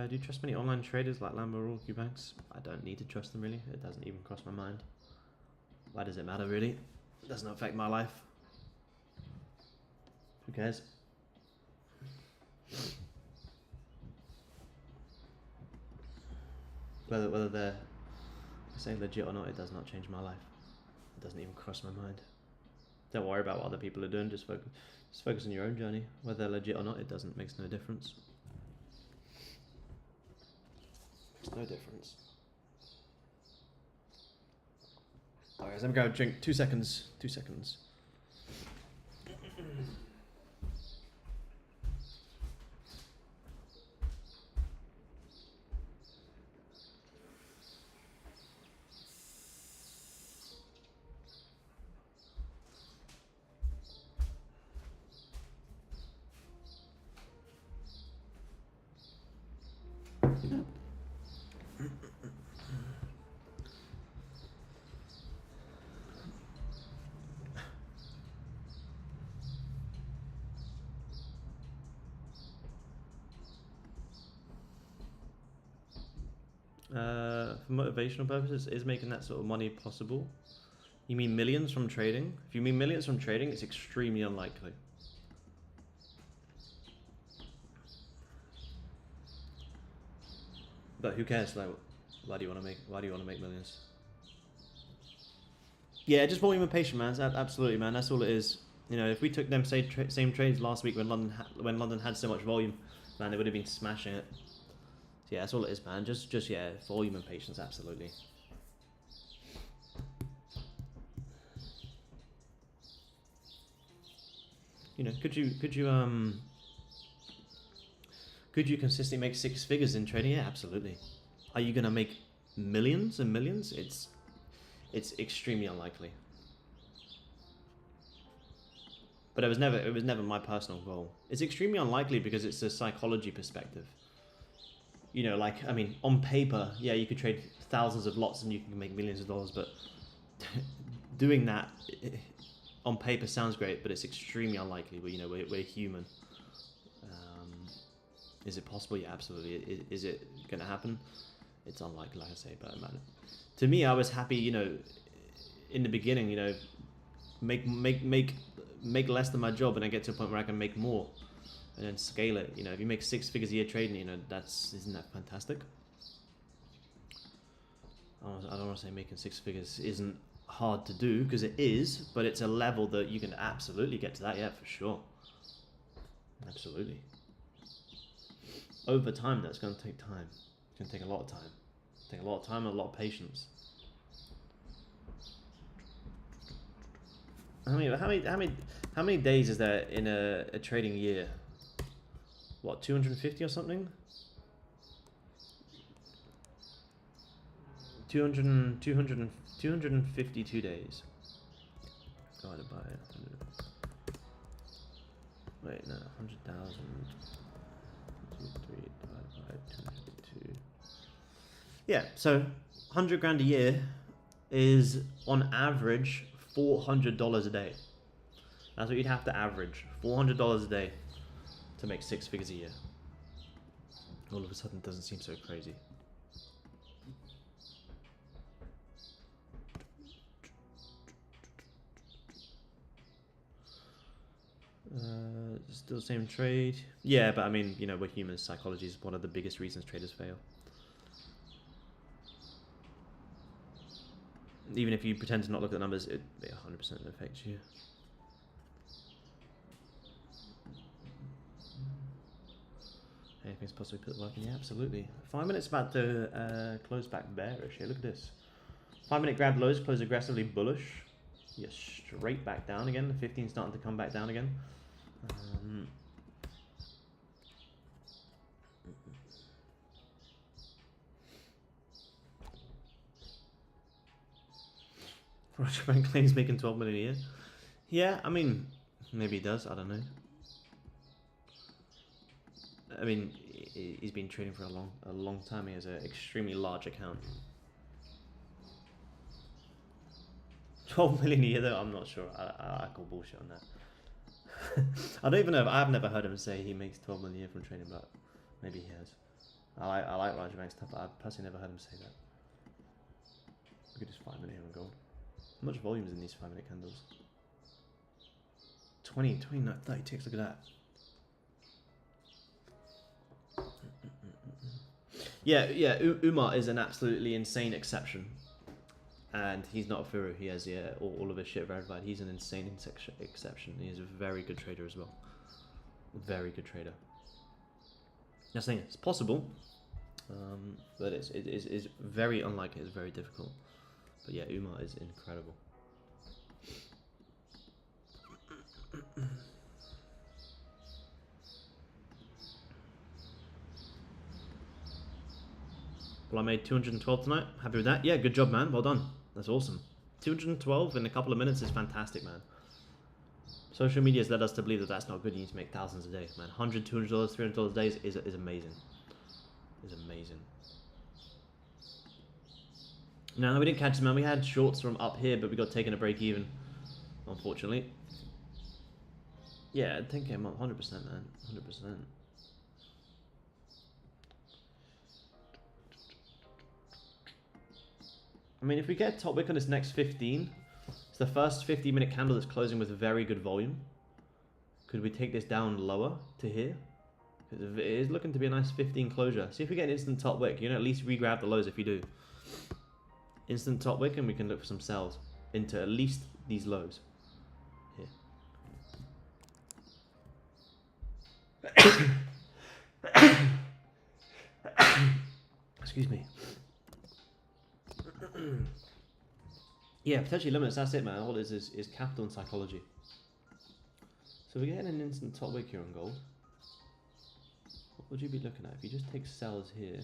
Do you trust many online traders like Lambo or Q Banks? I don't need to trust them really. It doesn't even cross my mind. Why does it matter really? It doesn't affect my life. Who cares? whether they're saying legit or not, it does not change my life. It doesn't even cross my mind. Don't worry about what other people are doing. Just focus on your own journey. Whether they're legit or not, it makes no difference. Makes no difference. Alright, let me go drink. 2 seconds. 2 seconds. For motivational purposes, is making that sort of money possible? You mean millions from trading? If you mean millions from trading, it's extremely unlikely. But who cares? Like, why do you want to make millions? Yeah, just volume and patience, man. Absolutely, man. That's all it is. You know, if we took them same trades last week when London had so much volume, man, they would have been smashing it. So yeah, that's all it is, man. Just yeah, volume and patience, absolutely. You know, could you consistently make 6 figures in trading? Yeah, absolutely. Are you gonna make millions and millions? It's extremely unlikely. But it was never my personal goal. It's extremely unlikely because it's a psychology perspective. You know, like, I mean, on paper, yeah, you could trade thousands of lots and you can make millions of dollars, but doing that on paper sounds great, but it's extremely unlikely. But, you know, we're human. Is it possible? Yeah, absolutely. Is it going to happen? It's unlikely, like I say, but man, to me, I was happy, you know, in the beginning, you know, make less than my job and I get to a point where I can make more. And then scale it. You know, if you make 6 figures a year trading, you know, isn't that fantastic? I don't want to say making 6 figures isn't hard to do, because it is, but it's a level that you can absolutely get to that. Yeah, for sure. Absolutely. Over time, that's going to take time. It's going to take a lot of time. Take a lot of time and a lot of patience. How many days is there in a trading year? What, 250 or something? 252 days. Divided by 100. Wait, no, 100,000. 2, 3 divided by 252. Yeah, so 100 grand a year is on average $400 a day. That's what you'd have to average. $400 a day to make 6 figures a year. All of a sudden, it doesn't seem so crazy. Still the same trade. Yeah, but I mean, you know, we're humans. Psychology is one of the biggest reasons traders fail. Even if you pretend to not look at the numbers, it 100% affects you. Anything's possibly put working? Yeah, absolutely. 5 minutes about to close back bearish. Here, look at this. 5 minute grab lows, close aggressively bullish. Yeah, straight back down again. The 15 starting to come back down again. Roger Bank claims making 12 million a year. Yeah, I mean, maybe he does. I don't know. I mean, he's been trading for a long time. He has an extremely large account. 12 million a year though, I'm not sure. I call bullshit on that. I don't even know. I've never heard him say he makes 12 million a year from trading, but maybe he has. I like Roger Bank's stuff, but I've personally never heard him say that. Look at this 5 minute here on gold. How much volume is in these 5 minute candles? 20, 29, 30 ticks. Look at that. Yeah, Umar is an absolutely insane exception. And he's not a Furu. He has all of his shit verified. He's an insane exception. He is a very good trader as well. Very good trader. That's the thing. It's possible, but it is very unlikely. It's very difficult. But yeah, Umar is incredible. Well, I made 212 tonight. Happy with that. Yeah, good job, man. Well done. That's awesome. 212 in a couple of minutes is fantastic, man. Social media has led us to believe that that's not good. You need to make thousands a day, man. $100, $200, $300 a day is amazing. Is amazing. No, we didn't catch them, man. We had shorts from up here, but we got taken a break even, unfortunately. Yeah, 10k a month, 100%, man. 100%. I mean, if we get top wick on this next 15, it's the first 15-minute candle that's closing with very good volume. Could we take this down lower to here? Because it is looking to be a nice 15 closure. See if we get an instant top wick. You know, at least re-grab the lows if you do. Instant top wick, and we can look for some sells into at least these lows. Here. Excuse me. Yeah, potentially limits. That's it, man. All it is capital and psychology. So we're getting an instant top wick here on gold. What would you be looking at if you just take sells here?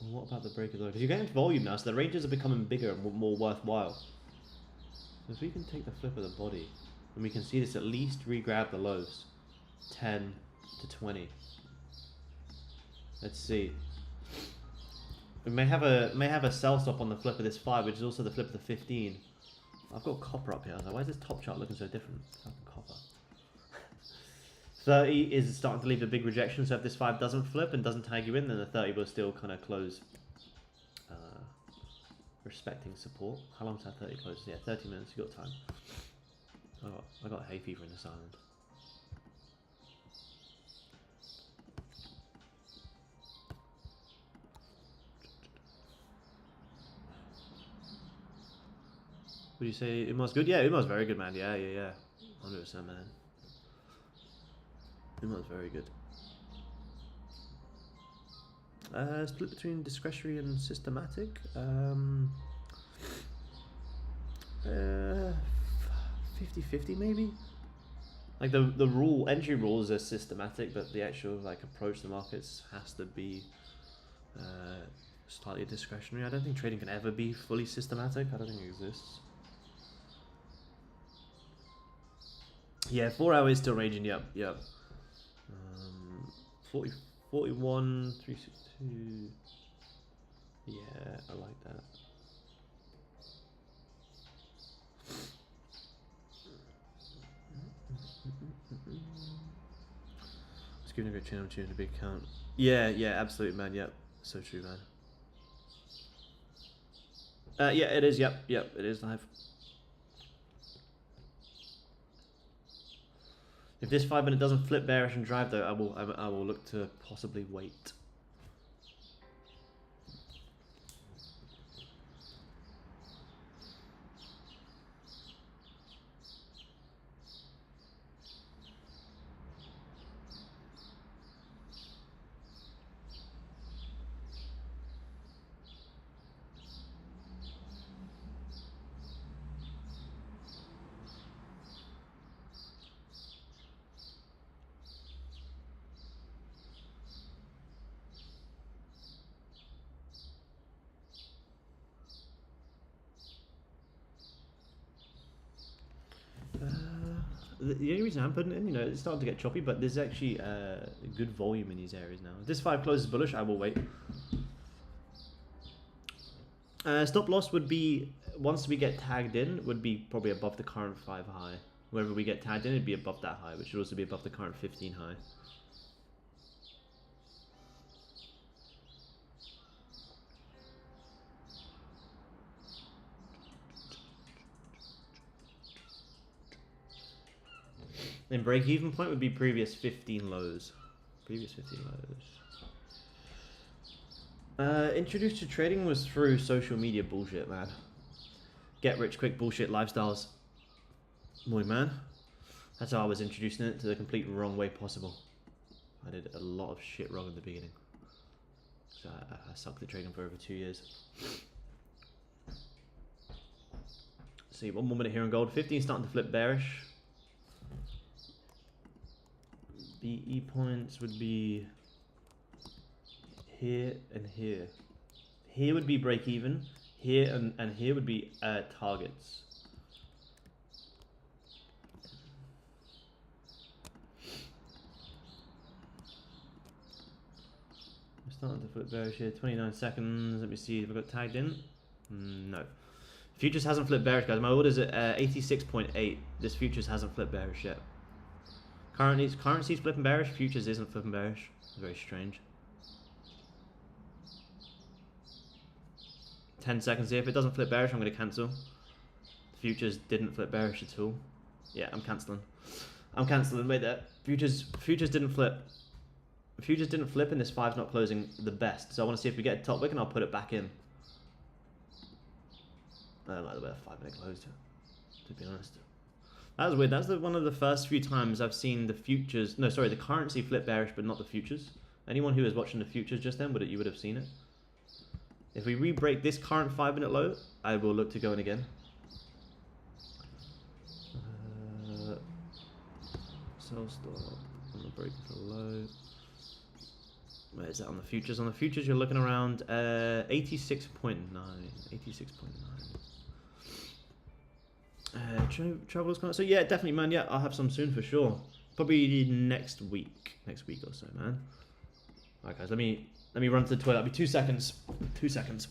And what about the break of the low? Because you're getting volume now, so the ranges are becoming bigger and more worthwhile. So if we can take the flip of the body, and we can see this at least re-grab the lows. 10 to 20. Let's see. We may have a sell stop on the flip of this 5, which is also the flip of the 15. I've got copper up here. I was like, why is this top chart looking so different? Fucking copper. 30 is starting to leave a big rejection, so if this 5 doesn't flip and doesn't tag you in, then the 30 will still kind of close, respecting support. How long is that 30 close? Yeah, 30 minutes, you got time. I got hay fever in this island. Would you say Umar's good? Yeah, Umar's very good, man. Yeah. 100%, man. Umar's very good. Split between discretionary and systematic. 50-50 maybe? Like the entry rules are systematic, but the actual like approach to the markets has to be slightly discretionary. I don't think trading can ever be fully systematic. I don't think it exists. Yeah, 4 hours still ranging. Yep. 40, 41, 362. Yeah, I like that. It's giving a great channel to a big count. Yeah, absolutely, man. Yep, so true, man. Yeah, it is. Yep, it is live. If this 5 minute doesn't flip bearish and drive, though, I will look to possibly wait. The only reason I'm putting it in, it's starting to get choppy, but there's actually good volume in these areas now. If this 5 closes bullish, I will wait. Stop loss would be, once we get tagged in, would be probably above the current 5 high. Wherever we get tagged in, it'd be above that high, which would also be above the current 15 high. Then break-even point would be previous 15 lows. Previous 15 lows. Introduced to trading was through social media bullshit, man. Get rich quick bullshit lifestyles. Muy man. That's how I was introducing it, to the complete wrong way possible. I did a lot of shit wrong in the beginning. So I sucked at trading for over 2 years. See, 1 more minute here on gold. 15 starting to flip bearish. BE points would be here and here. Here would be break even. Here and here would be targets. We're starting to flip bearish here. 29 seconds. Let me see if I got tagged in. No. Futures hasn't flipped bearish, guys. My order's at 86.8. This futures hasn't flipped bearish yet. Currency's flipping bearish. Futures isn't flipping bearish. It's very strange. 10 seconds here. If it doesn't flip bearish, I'm going to cancel. Futures didn't flip bearish at all. Yeah, I'm cancelling. I'm cancelling. Wait there. Futures didn't flip. Futures didn't flip, and this 5's not closing the best. So I want to see if we get a top wick, and I'll put it back in. I don't like the way the 5-minute closed, to be honest. That was weird. That's one of the first few times I've seen the futures... No, sorry, the currency flip bearish, but not the futures. Anyone who was watching the futures just then, you would have seen it. If we re-break this current 5-minute low, I will look to go in again. Sell stop. I'm going to break the low. Where is that on the futures? On the futures, you're looking around 86.9. 86.9. Travelers coming. So yeah, definitely, man. Yeah, I'll have some soon for sure. Probably next week or so, man. Alright, guys. Let me run to the toilet. It'll be 2 seconds. 2 seconds.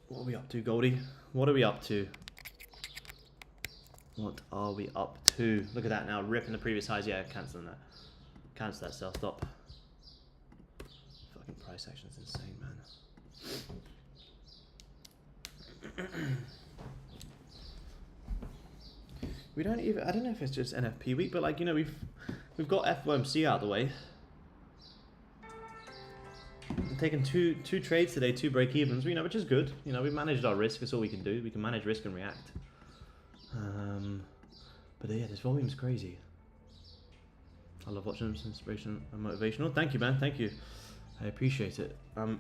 What are we up to, Goldie? What are we up to? What are we up to? Look at that now, ripping the previous highs. Yeah, cancelling that. Cancel that sell stop. Fucking price action is insane, man. We don't even, I don't know if it's just NFP week, but like, you know, we've got FOMC out of the way. We've taken two trades today, 2 break-evens, you know, which is good. You know, we've managed our risk. That's all we can do. We can manage risk and react. But yeah, this volume's crazy. I love watching them. It's inspirational and motivational. Thank you, man. Thank you. I appreciate it. I'm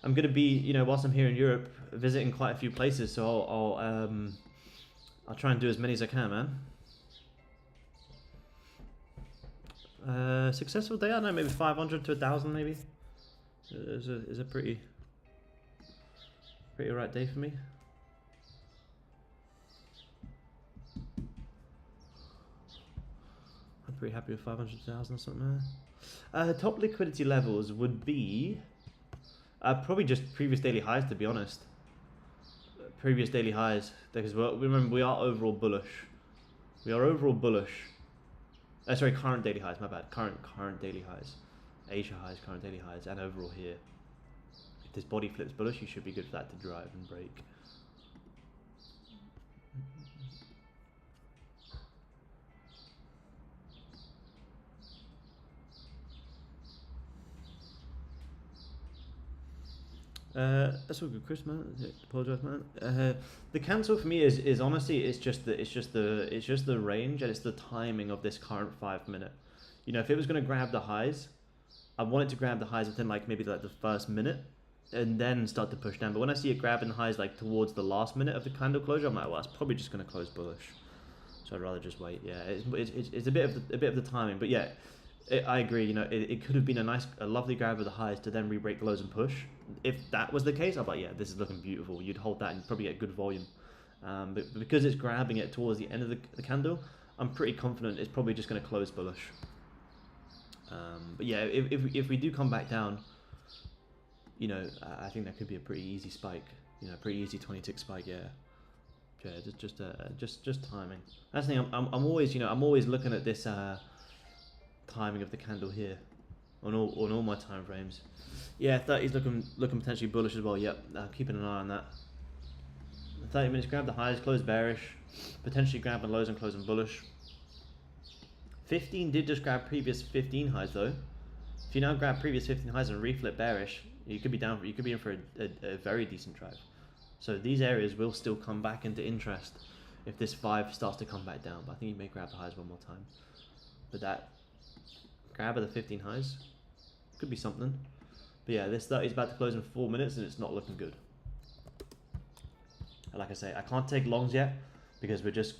gonna be, you know, whilst I'm here in Europe, visiting quite a few places. So I'll try and do as many as I can, man. Successful day? I don't know, maybe 500 to 1,000, maybe. Is a pretty alright day for me. I'm pretty happy with 500,000 or something, man. Top liquidity levels would be probably just previous daily highs, to be honest. Previous daily highs, because remember, we are overall bullish. We are overall bullish. Sorry, current daily highs. My bad. Current daily highs, Asia highs, current daily highs, and overall here. If this body flips bullish, you should be good for that to drive and break. That's all good, Chris, man. Apologize, man. The cancel for me is honestly it's just the range and it's the timing of this current 5 minute. You know, if it was going to grab the highs, I want it to grab the highs within like maybe like the first minute and then start to push down. But when I see it grabbing the highs like towards the last minute of the candle closure, I'm like, well, it's probably just going to close bullish. So I'd rather just wait. Yeah, it's a bit of the timing, but yeah. I agree. You know, it could have been a lovely grab of the highs to then re-break the lows and push. If that was the case, I'm like, yeah, this is looking beautiful. You'd hold that and probably get good volume. But because it's grabbing it towards the end of the candle, I'm pretty confident it's probably just going to close bullish. But yeah, if we do come back down, you know, I think that could be a pretty easy spike. You know, pretty easy 20 tick spike. Yeah. Yeah, just timing. That's the thing. I'm always, you know, I'm always looking at this. Timing of the candle here on all my time frames. Yeah, 30's looking potentially bullish as well. Yep, keeping an eye on that. 30 minutes grab the highs, close bearish, potentially grabbing lows and closing bullish. 15 did just grab previous 15 highs though. If you now grab previous 15 highs and reflip bearish, you could be down. You could be in for a very decent drive. So these areas will still come back into interest if this 5 starts to come back down. But I think you may grab the highs one more time. But that grab of the 15 highs could be something. But yeah, this 30 is about to close in 4 minutes and it's not looking good. And like I say, I can't take longs yet because we're just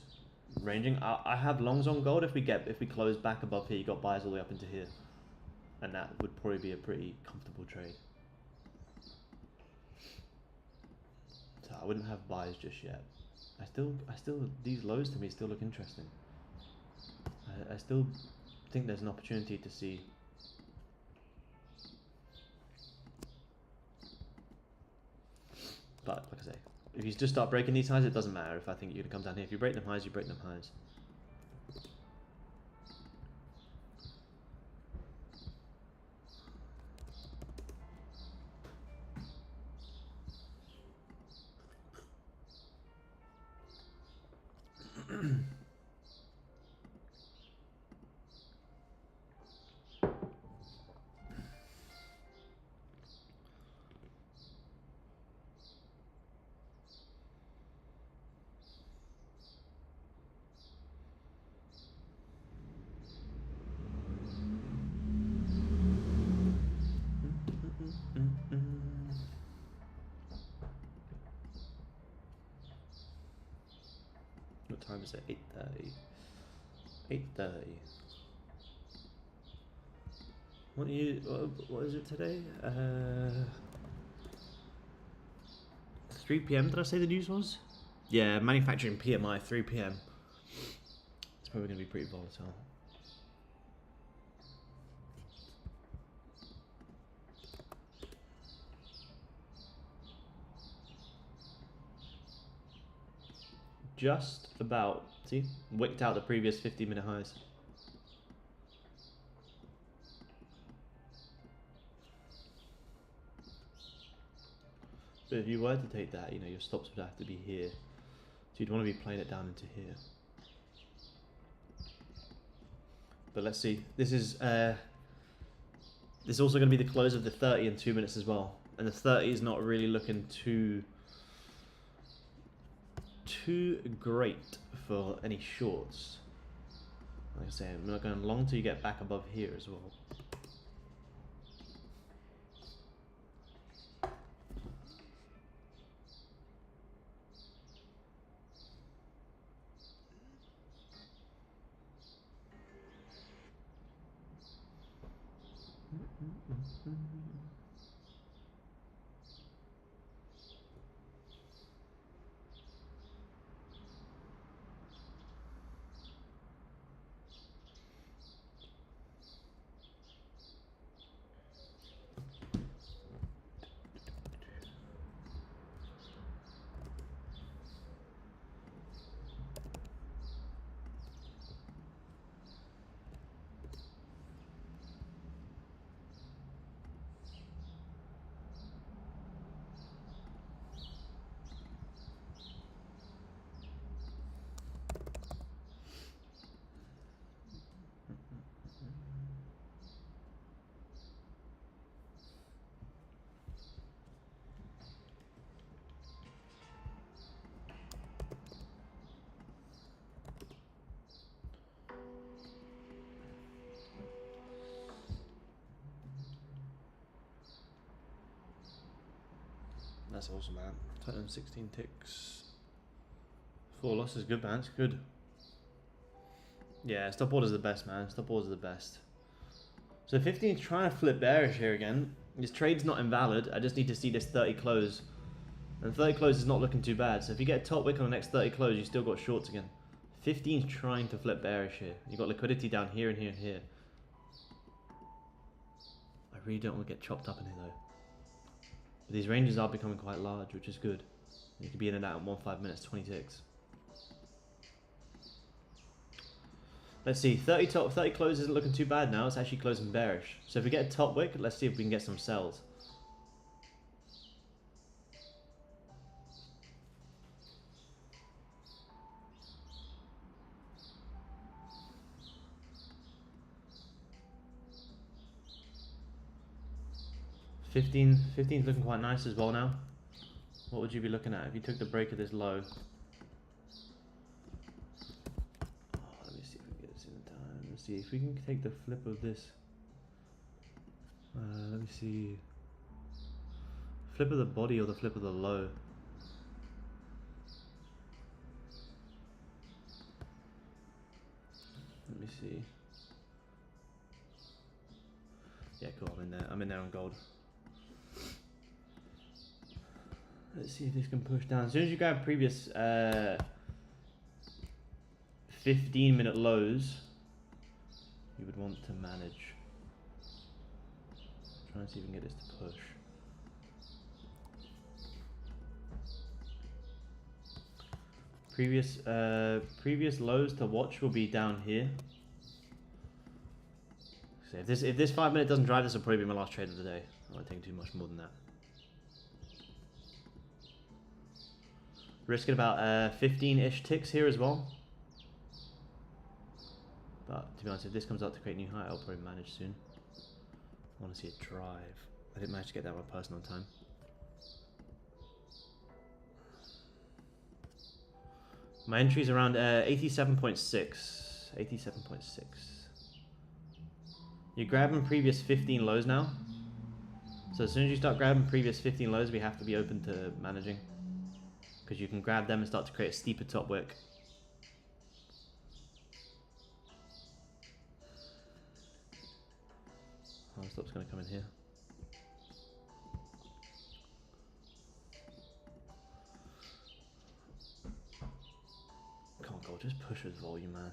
ranging. I have longs on gold if we close back above here. You got buys all the way up into here, and that would probably be a pretty comfortable trade. So I wouldn't have buys just yet. I still these lows to me still look interesting. I still think there's an opportunity to see but like I say, if you just start breaking these highs, it doesn't matter if I think you're gonna come down here. If you break them highs, you break them highs. What time is it? 8:30. 8:30. What is it today? 3 p.m. Did I say the news was? Yeah, manufacturing PMI 3 p.m. It's probably going to be pretty volatile. Just about, see, wicked out the previous 50-minute highs. But if you were to take that, you know, your stops would have to be here. So you'd want to be playing it down into here. But let's see. This is also going to be the close of the 30 in 2 minutes as well. And the 30 is not really looking too great for any shorts. Like I say, I'm not going long till you get back above here as well. That's awesome, man. 216 ticks. 4 losses, good, man. It's good. Yeah, stop orders are the best, man. Stop orders are the best. So 15 is trying to flip bearish here again. This trade's not invalid. I just need to see this 30 close. And 30 close is not looking too bad. So if you get a top wick on the next 30 close, you still got shorts again. 15 is trying to flip bearish here. You got liquidity down here and here and here. I really don't want to get chopped up in here though. But these ranges are becoming quite large, which is good. You could be in and out in 1-5 minutes, 20 ticks. Let's see, 30 close isn't looking too bad now. It's actually closing bearish. So if we get a top wick, let's see if we can get some sells. Fifteen's looking quite nice as well now. What would you be looking at if you took the break of this low? Let me see if we can get this in time. Let's see if we can take the flip of this. Let me see. Flip of the body or the flip of the low? Let me see. Yeah, cool. I'm in there. I'm in there on gold. Let's see if this can push down. As soon as you grab previous 15-minute lows, you would want to manage. Trying to see if we can get this to push. Previous lows to watch will be down here. So if this 5 minute doesn't drive, this will probably be my last trade of the day. I won't take too much more than that. Risking about 15-ish ticks here as well. But to be honest, if this comes out to create a new high, I'll probably manage soon. I want to see it drive. I didn't manage to get that one personal time. My entry's around 87.6. 87.6. You're grabbing previous 15 lows now. So as soon as you start grabbing previous 15 lows, we have to be open to managing. Because you can grab them and start to create a steeper top wick. Oh, stop's going to come in here. Come on, gold, just push with volume, man.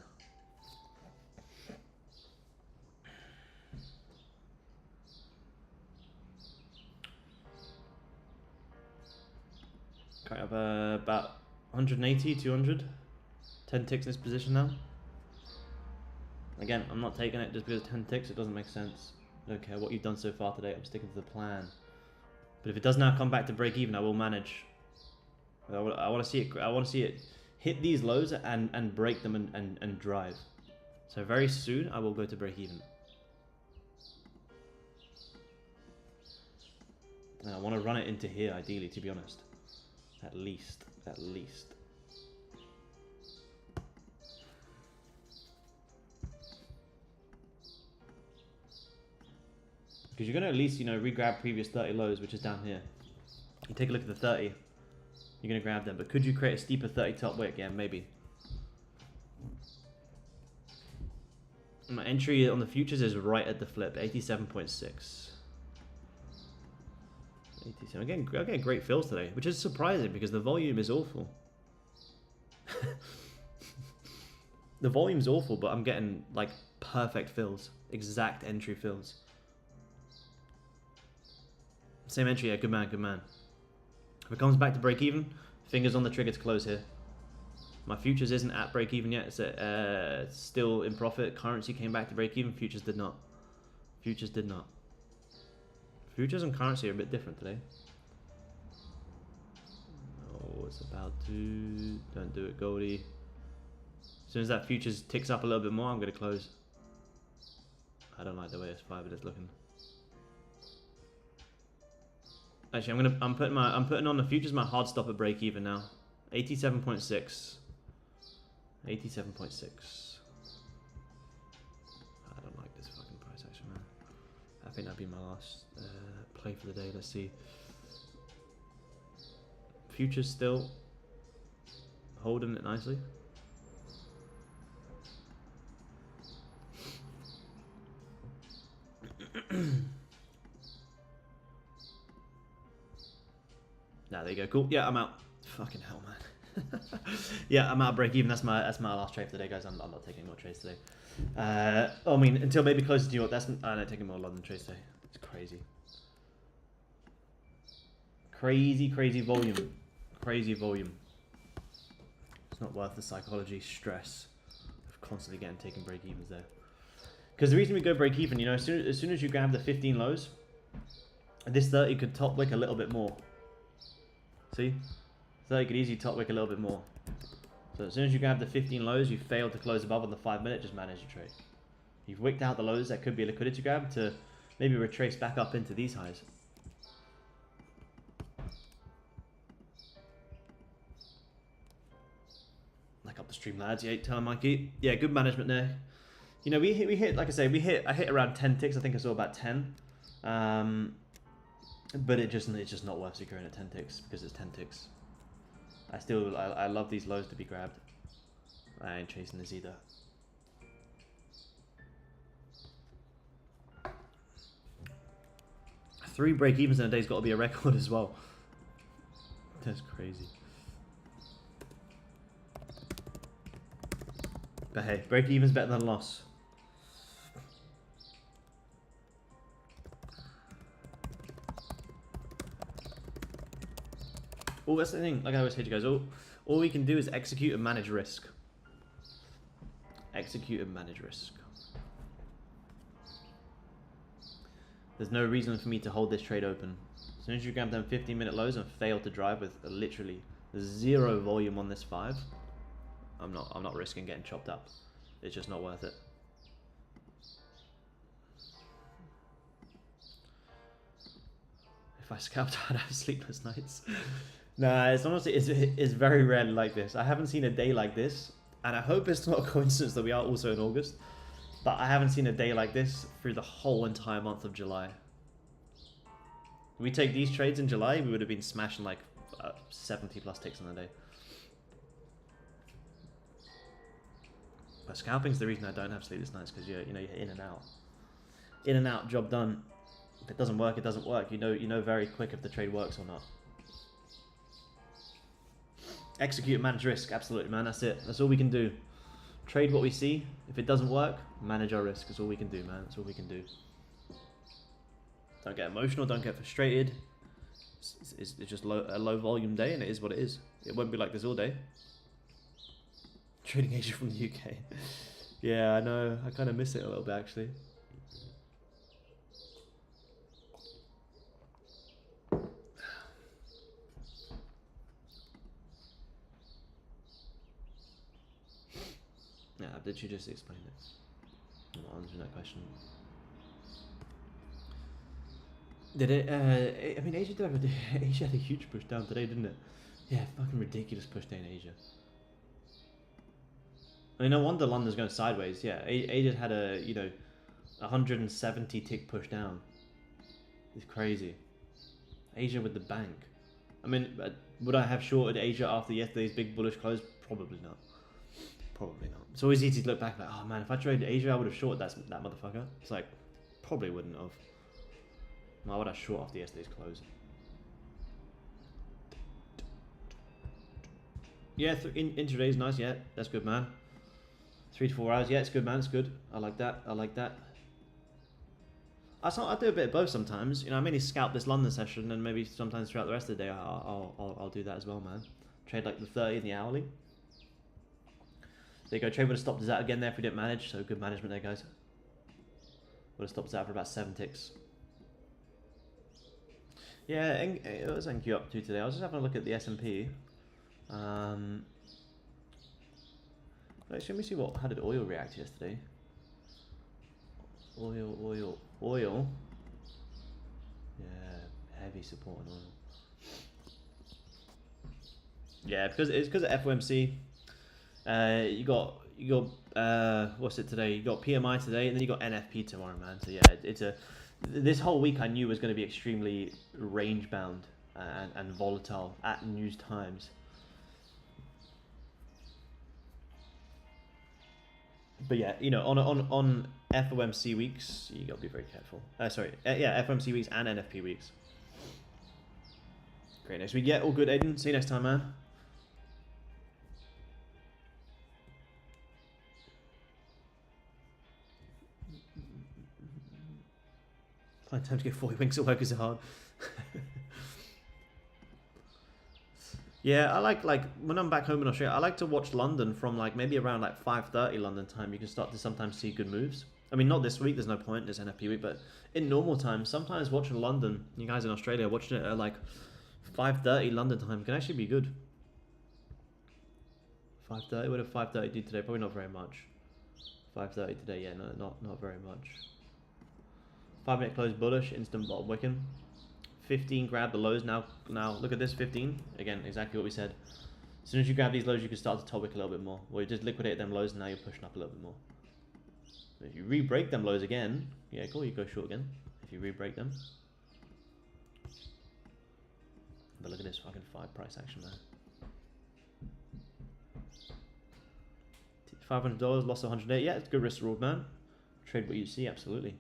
Okay, I have about 180, 200. 10 ticks in this position now. Again, I'm not taking it just because 10 ticks, it doesn't make sense. I don't care what you've done so far today, I'm sticking to the plan. But if it does now come back to break even, I will manage. I want to see it. I want to see it hit these lows and break them and drive. So very soon, I will go to break even. And I want to run it into here, ideally, to be honest. At least. Because you're going to at least, re-grab previous 30 lows, which is down here. You take a look at the 30, you're going to grab them. But could you create a steeper 30 top wick? Yeah, maybe. My entry on the futures is right at the flip, 87.6. 87. I'm getting great fills today, which is surprising because the volume is awful. The volume's awful, but I'm getting like perfect fills, exact entry fills. Same entry, yeah, good man, good man. If it comes back to break even, fingers on the trigger to close here. My futures isn't at break even yet, it's still in profit. Currency came back to break even, futures did not. Futures did not. Futures and currency are a bit different today. Oh, it's about to... Don't do it, Goldie. As soon as that futures ticks up a little bit more, I'm going to close. I don't like the way S5 is looking. Actually, I'm putting on the futures my hard stop at break even now. 87.6. 87.6. I don't like this fucking price action, man. I think that'd be my last play for the day. Let's see. Futures still holding it nicely. Nah, there you go. Cool. Yeah, I'm out. Fucking hell, man. Yeah, I'm out of break even. That's my last trade for the day, guys. I'm not taking more trades today. I mean, until maybe closer to you. I'm not taking more London trades today. It's crazy. Crazy volume. Crazy volume. It's not worth the psychology stress of constantly taking break evens there. Because the reason we go break even, you know, as soon as you grab the 15 lows, this 30 could top wick a little bit more. See? 30 could easily top wick a little bit more. So as soon as you grab the 15 lows, you fail to close above on the 5 minute, just manage your trade. You've wicked out the lows, that could be a liquidity grab to maybe retrace back up into these highs. Like up the stream, lads. Yeah, tell Mikey. Yeah, good management there. You know, we hit, like I say, I hit around 10 ticks. I think I saw about 10. But it's just not worth securing at 10 ticks because it's 10 ticks. I love these lows to be grabbed. I ain't chasing this either. Three break evens in a day's got to be a record as well. That's crazy. But hey, break even's better than loss. Oh, that's the thing. Like I always say to you guys, all we can do is execute and manage risk. Execute and manage risk. There's no reason for me to hold this trade open. As soon as you grab them 15-minute lows and fail to drive with literally zero volume on this 5, I'm not risking getting chopped up. It's just not worth it. If I scalped, I'd have sleepless nights. Nah, it's honestly, it's very rarely like this. I haven't seen a day like this, and I hope it's not a coincidence that we are also in August, but I haven't seen a day like this through the whole entire month of July. If we take these trades in July, we would have been smashing like 70 plus ticks in a day. But scalping's the reason I don't have sleepless nights, because you're in and out. In and out, job done. If it doesn't work, it doesn't work. You know very quick if the trade works or not. Execute and manage risk, absolutely, man. That's it. That's all we can do. Trade what we see. If it doesn't work, manage our risk. That's all we can do, man. That's all we can do. Don't get emotional. Don't get frustrated. It's just a low volume day, and it is what it is. It won't be like this all day. Trading Asia from the UK. Yeah, I know. I kind of miss it a little bit, actually. Yeah, did you just explain it? I'm not answering that question. Did it? I mean, Asia had a huge push down today, didn't it? Yeah, fucking ridiculous push day in Asia. I mean, no wonder London's going sideways. Yeah, Asia had a 170 tick push down. It's crazy. Asia with the bank. I mean, would I have shorted Asia after yesterday's big bullish close? Probably not. Probably not. It's always easy to look back like, oh man, if I traded Asia, I would have shorted that motherfucker. It's like, probably wouldn't have. Why would I short after yesterday's close? Yeah, intraday's nice. Yeah, that's good, man. 3 to 4 hours. Yeah, it's good, man. It's good. I like that. I like that. I do a bit of both sometimes. You know, I mainly scalp this London session, and maybe sometimes throughout the rest of the day, I'll do that as well, man. Trade like the 30 and the hourly. There you go. Trade would have stopped us out again there if we didn't manage. So good management there, guys. Would have stopped us out for about 7 ticks. Yeah, it was NQ up to today. I was just having a look at the S&P. Let me see how did oil react yesterday. Oil. Yeah, heavy support on oil. Yeah, because it's because of FOMC. You got what's it today? You got PMI today, and then you got NFP tomorrow, man. So yeah, this whole week I knew was going to be extremely range bound. and volatile at news times. But yeah, you know, on FOMC weeks, you gotta be very careful. Yeah, FOMC weeks and NFP weeks. Great, next week. Yeah, all good, Aiden. See you next time, man. Find time to get 40 winks at work is hard. Yeah, I like when I'm back home in Australia, I like to watch London from like maybe around like 5:30 London time. You can start to sometimes see good moves. I mean, not this week. There's no point. It's NFP week, but in normal times, sometimes watching London, you guys in Australia watching it at like 5:30 London time can actually be good. 5:30. What did 5:30 do today? Probably not very much. 5:30 today. Yeah, no, not very much. 5-minute close bullish, instant bottom wicking. 15 grab the lows now look at this 15 again, exactly what we said. As soon as you grab these lows, you can start to top wick a little bit more. Well, you just liquidate them lows and now you're pushing up a little bit more. If you re-break them lows again, yeah, cool, you go short again if you re-break them. But look at this fucking 5 price action, man. $500 lost 108. Yeah, it's good risk reward, man. Trade what you see, absolutely.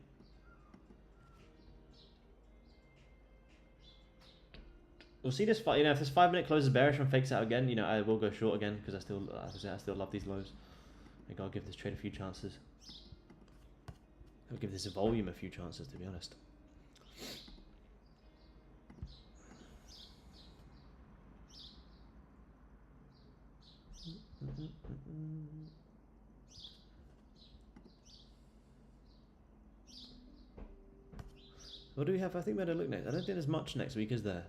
We'll see this fight. You know, if this 5-minute closes bearish and fakes out again, you know, I will go short again because I still love these lows. I gotta give this trade a few chances. I'll give this volume a few chances, to be honest. What do we have? I think we had a look next. I don't think there's much next week, is there?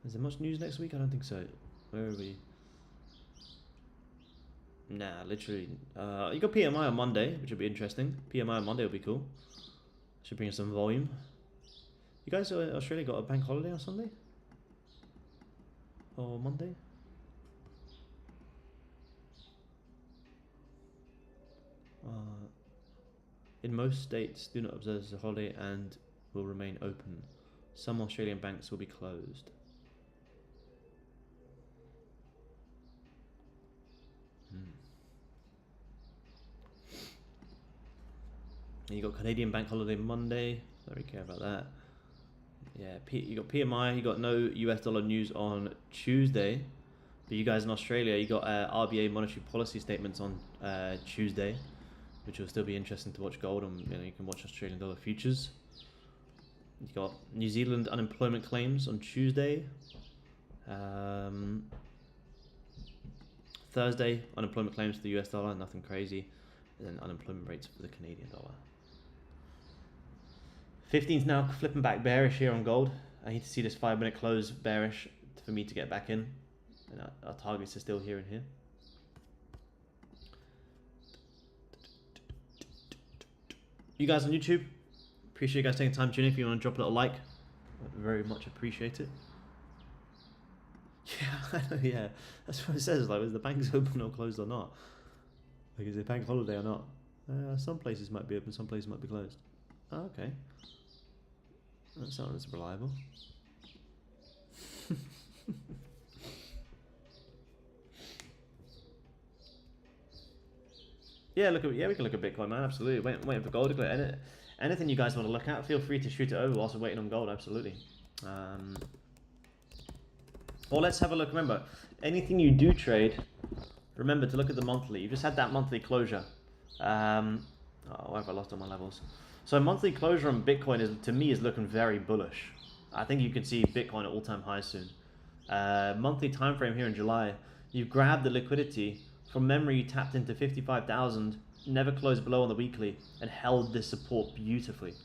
Is there much news next week? I don't think so. Where are we? Nah, literally. You got PMI on Monday, which will be interesting. PMI on Monday will be cool. Should bring us some volume. You guys in Australia got a bank holiday on Sunday? Or Monday? In most states, do not observe this as a holiday and will remain open. Some Australian banks will be closed. You got Canadian bank holiday Monday. Don't really care about that. Yeah, you got PMI. You got no US dollar news on Tuesday. But you guys in Australia, you got RBA monetary policy statements on Tuesday, which will still be interesting to watch gold, and you know you can watch Australian dollar futures. You got New Zealand unemployment claims on Tuesday. Thursday unemployment claims for the US dollar, nothing crazy, and then unemployment rates for the Canadian dollar. 15's now flipping back bearish here on gold. I need to see this 5-minute close bearish for me to get back in. And our targets are still here and here. You guys on YouTube, appreciate you guys taking time to tune in. If you want to drop a little like, I'd very much appreciate it. Yeah, yeah, that's what it says. Like, is the banks open or closed or not? Like, is it bank holiday or not? Some places might be open, some places might be closed. Oh, okay. That sounds reliable. Yeah, we can look at Bitcoin, man. Absolutely. Waiting for gold to go. Anything you guys want to look at, feel free to shoot it over whilst we're waiting on gold. Absolutely. Or let's have a look. Remember, anything you do trade, remember to look at the monthly. You just had that monthly closure. Oh, why have I lost all my levels? So monthly closure on Bitcoin to me is looking very bullish. I think you can see Bitcoin at all-time highs soon. Monthly time frame here in July. You grabbed the liquidity. From memory, you tapped into 55,000, never closed below on the weekly, and held this support beautifully.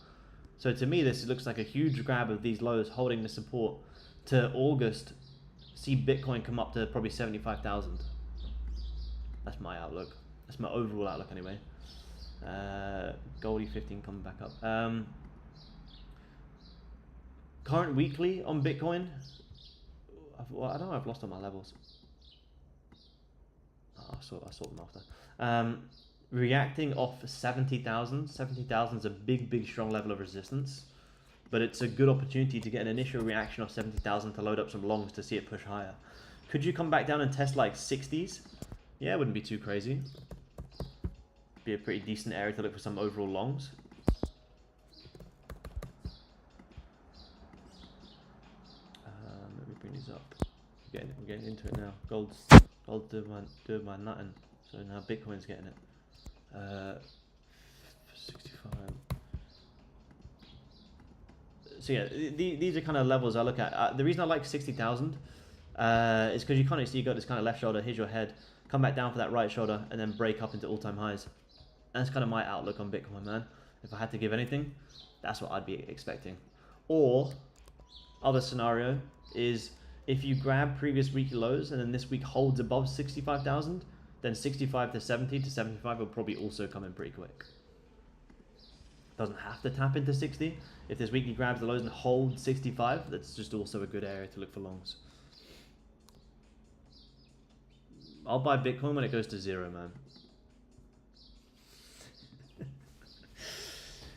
So to me, this looks like a huge grab of these lows, holding the support to August. See Bitcoin come up to probably 75,000. That's my outlook. That's my overall outlook anyway. Goldie 15 coming back up. Current weekly on Bitcoin. I don't know. I've lost all my levels. I saw them after. Reacting off 70,000. 70,000 is a big strong level of resistance. but it's a good opportunity to get an initial reaction of 70,000 to load up some longs to see it push higher. Could you come back down and test like 60s? Yeah, it wouldn't be too crazy. Be a pretty decent area to look for some overall longs. Let me bring these up. We're getting into it now. Gold's doing my nutting. So now Bitcoin's getting it. 65. So yeah, these are kind of levels I look at. The reason I like 60,000 is because you kind of see you got this kind of left shoulder, here's your head, come back down for that right shoulder, and then break up into all-time highs. And that's kind of my outlook on Bitcoin, man. If I had to give anything, that's what I'd be expecting. Or, other scenario is if you grab previous weekly lows and then this week holds above 65,000, then 65 to 70 to 75 will probably also come in pretty quick. Doesn't have to tap into 60. If this weekly grabs the lows and holds 65, that's just also a good area to look for longs. I'll buy Bitcoin when it goes to 0, man.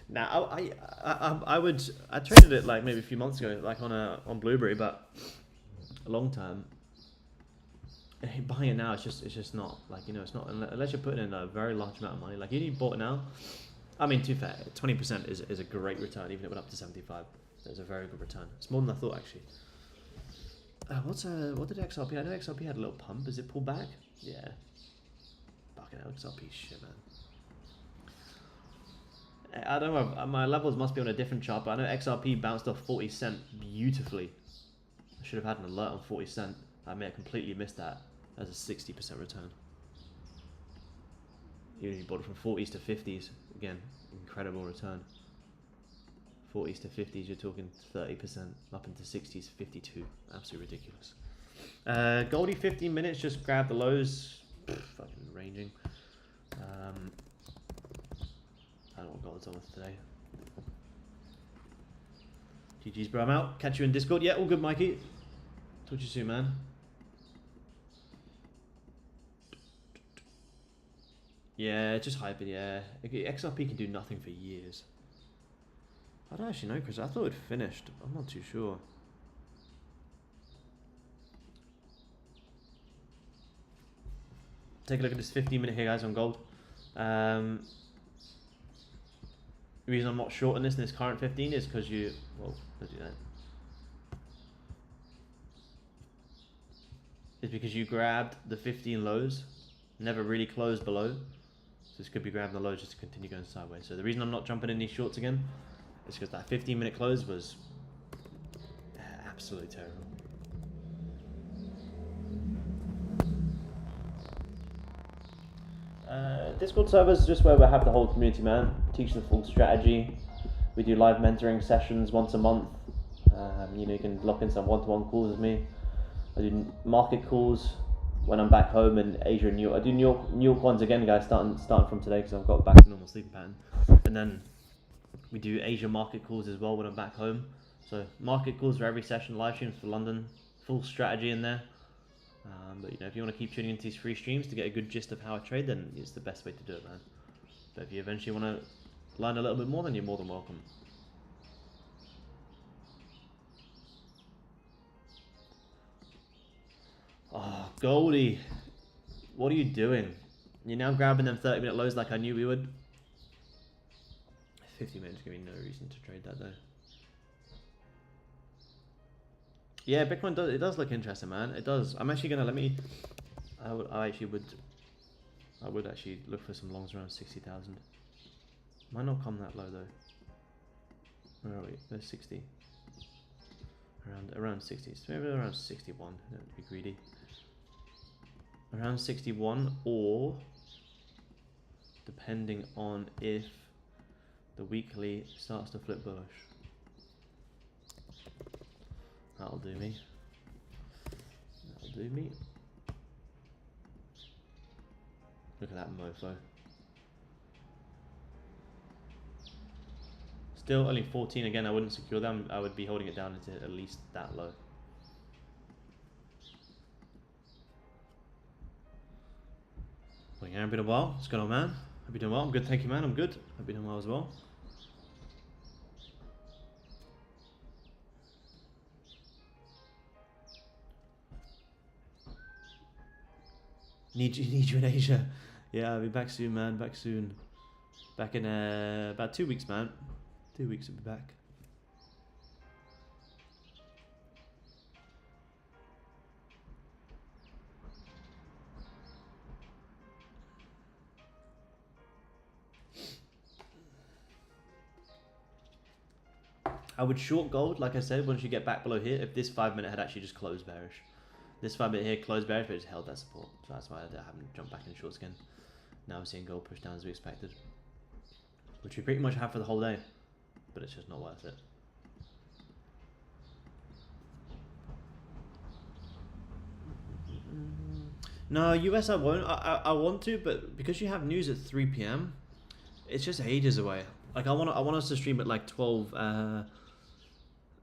Now I traded it like maybe a few months ago, like on Blueberry, but a long time. Buying it now, it's just not like, you know, it's not unless you're putting in a very large amount of money. Like if you bought it now, I mean, to be fair, 20% is a great return, even if it went up to 75. That's a very good return. It's more than I thought, actually. What did XRP? I know XRP had a little pump. Is it pulled back? Yeah. Fucking hell, XRP shit, man. I don't know. My levels must be on a different chart, but I know XRP bounced off 40 cent beautifully. I should have had an alert on 40 cent. I may have completely missed that as a 60% return. Even if you bought it from 40s to 50s, again, incredible return. 40s to 50s, you're talking 30%, up into 60s, 52. Absolutely ridiculous. Goldie 15 minutes, just grab the lows. Fucking ranging. I don't know what gold's on with today. GG's, bro. I'm out. Catch you in Discord. Yeah, all good, Mikey. Talk to you soon, man. Yeah, just hyping, yeah. XRP can do nothing for years. I don't actually know, Chris. I thought it finished. I'm not too sure. Take a look at this 15-minute here, guys, on gold. The reason I'm not short on this in this current 15 is because you... Well, let's do that. Is because you grabbed the 15 lows, never really closed below. So this could be grabbing the lows just to continue going sideways. So the reason I'm not jumping in these shorts again is because that 15-minute close was absolutely terrible. Discord servers is just where we have the whole community, man. Teach the full strategy. We do live mentoring sessions once a month. You know, you can lock in some one-to-one calls with me. I do market calls when I'm back home in Asia and New York. I do New York ones again, guys, starting from today because I've got back to normal sleeping pattern. And then we do Asia market calls as well when I'm back home. So market calls for every session, live streams for London, full strategy in there. But you know, if you want to keep tuning into these free streams to get a good gist of how I trade, then it's the best way to do it, man. But if you eventually want to learn a little bit more, then you're more than welcome. Oh, Goldie, what are you doing? You're now grabbing them 30-minute lows like I knew we would. 50 minutes give me no reason to trade that though. Yeah, Bitcoin does look interesting, man. It does. I'm actually gonna I would actually look for some longs around 60,000. Might not come that low though. Where are we? There's 60. Around 60. So maybe around 61. Don't be greedy. Around 61, or depending on if the weekly starts to flip bullish. That'll do me. That'll do me. Look at that mofo. Still only 14 again. I wouldn't secure them. I would be holding it down into at least that low. Well, yeah, been a while. What's going on, man? Hope you're doing well. I'm good, thank you, man. I'm good. Hope you're doing well as well. Need you in Asia. Yeah, I'll be back soon, man. Back soon. Back in about 2 weeks, man. 2 weeks I'll be back. I would short gold, like I said, once you get back below here, if this 5 minute had actually just closed bearish. This 5 minute here closed bearish, but it just held that support. So that's why I haven't jumped back in shorts again. Now we're seeing gold push down as we expected. Which we pretty much have for the whole day. But it's just not worth it. No, US I won't. I want to, but because you have news at 3 p.m, it's just ages away. Like I want us to stream at like 12.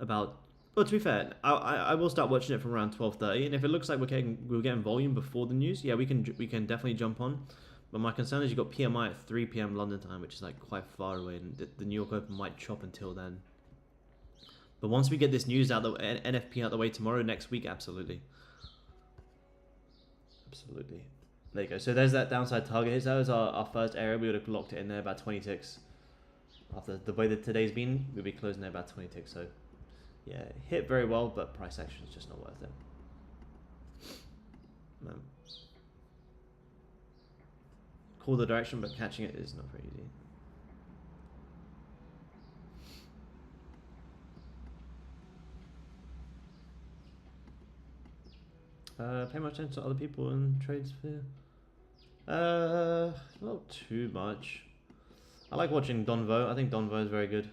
About. Well, to be fair, I will start watching it from around 12:30, and if it looks like we're getting volume before the news, yeah, we can definitely jump on. But my concern is you've got PMI at 3 p.m. London time, which is like quite far away, and the New York Open might chop until then. But once we get this news out, the NFP out the way tomorrow, next week, absolutely. Absolutely. There you go. So there's that downside target. That was our first area. We would have locked it in there about 20 ticks. After the way that today's been, we'll be closing there about 20 ticks. So yeah, hit very well, but price action is just not worth it. Man. Call the direction, but catching it is not very easy. Pay much attention to other people in trade sphere. Not too much. I like watching Donvo. I think Donvo is very good.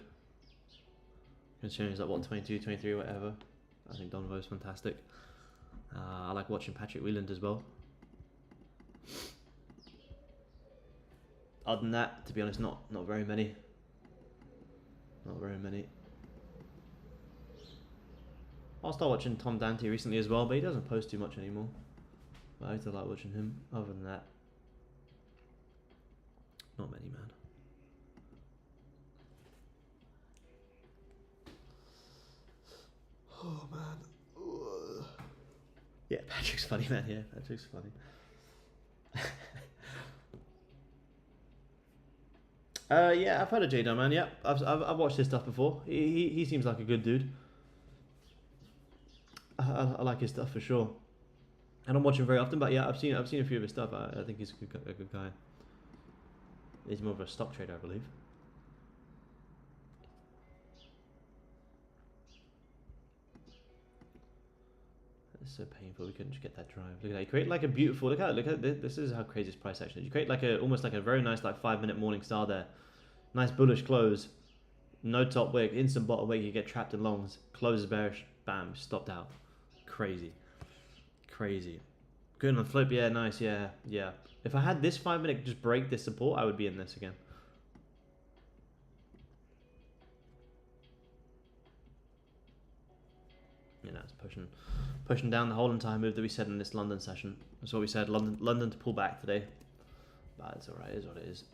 Considering he's like what 22, 23, whatever. I think Donvo is fantastic. I like watching Patrick Wieland as well. Other than that, to be honest, not very many. Not very many. I started watching Tom Dante recently as well, but he doesn't post too much anymore. But I still like watching him. Other than that, not many, man. Oh man. Ugh. Yeah, Patrick's funny, man. Yeah, Patrick's funny. Yeah, I've heard of J-Dub, man. Yeah, I've watched his stuff before. He seems like a good dude. I like his stuff for sure. I don't watch him very often, but yeah, I've seen a few of his stuff. I think he's a good guy. He's more of a stock trader, I believe. It's so painful. We couldn't just get that drive. Look at that. You create like a beautiful. Look at this is how crazy this price action is. You create like almost like a very nice like 5 minute morning star there. Nice bullish close. No top wick. Instant bottom wick. You get trapped in longs. Closes bearish. Bam. Stopped out. Crazy. Crazy. Good on flip. Yeah. Nice. Yeah. Yeah. If I had this 5 minute just break this support, I would be in this again. You know, it's pushing down the whole entire move that we said in this London session. That's what we said. London to pull back today, but it's alright. It is what it is.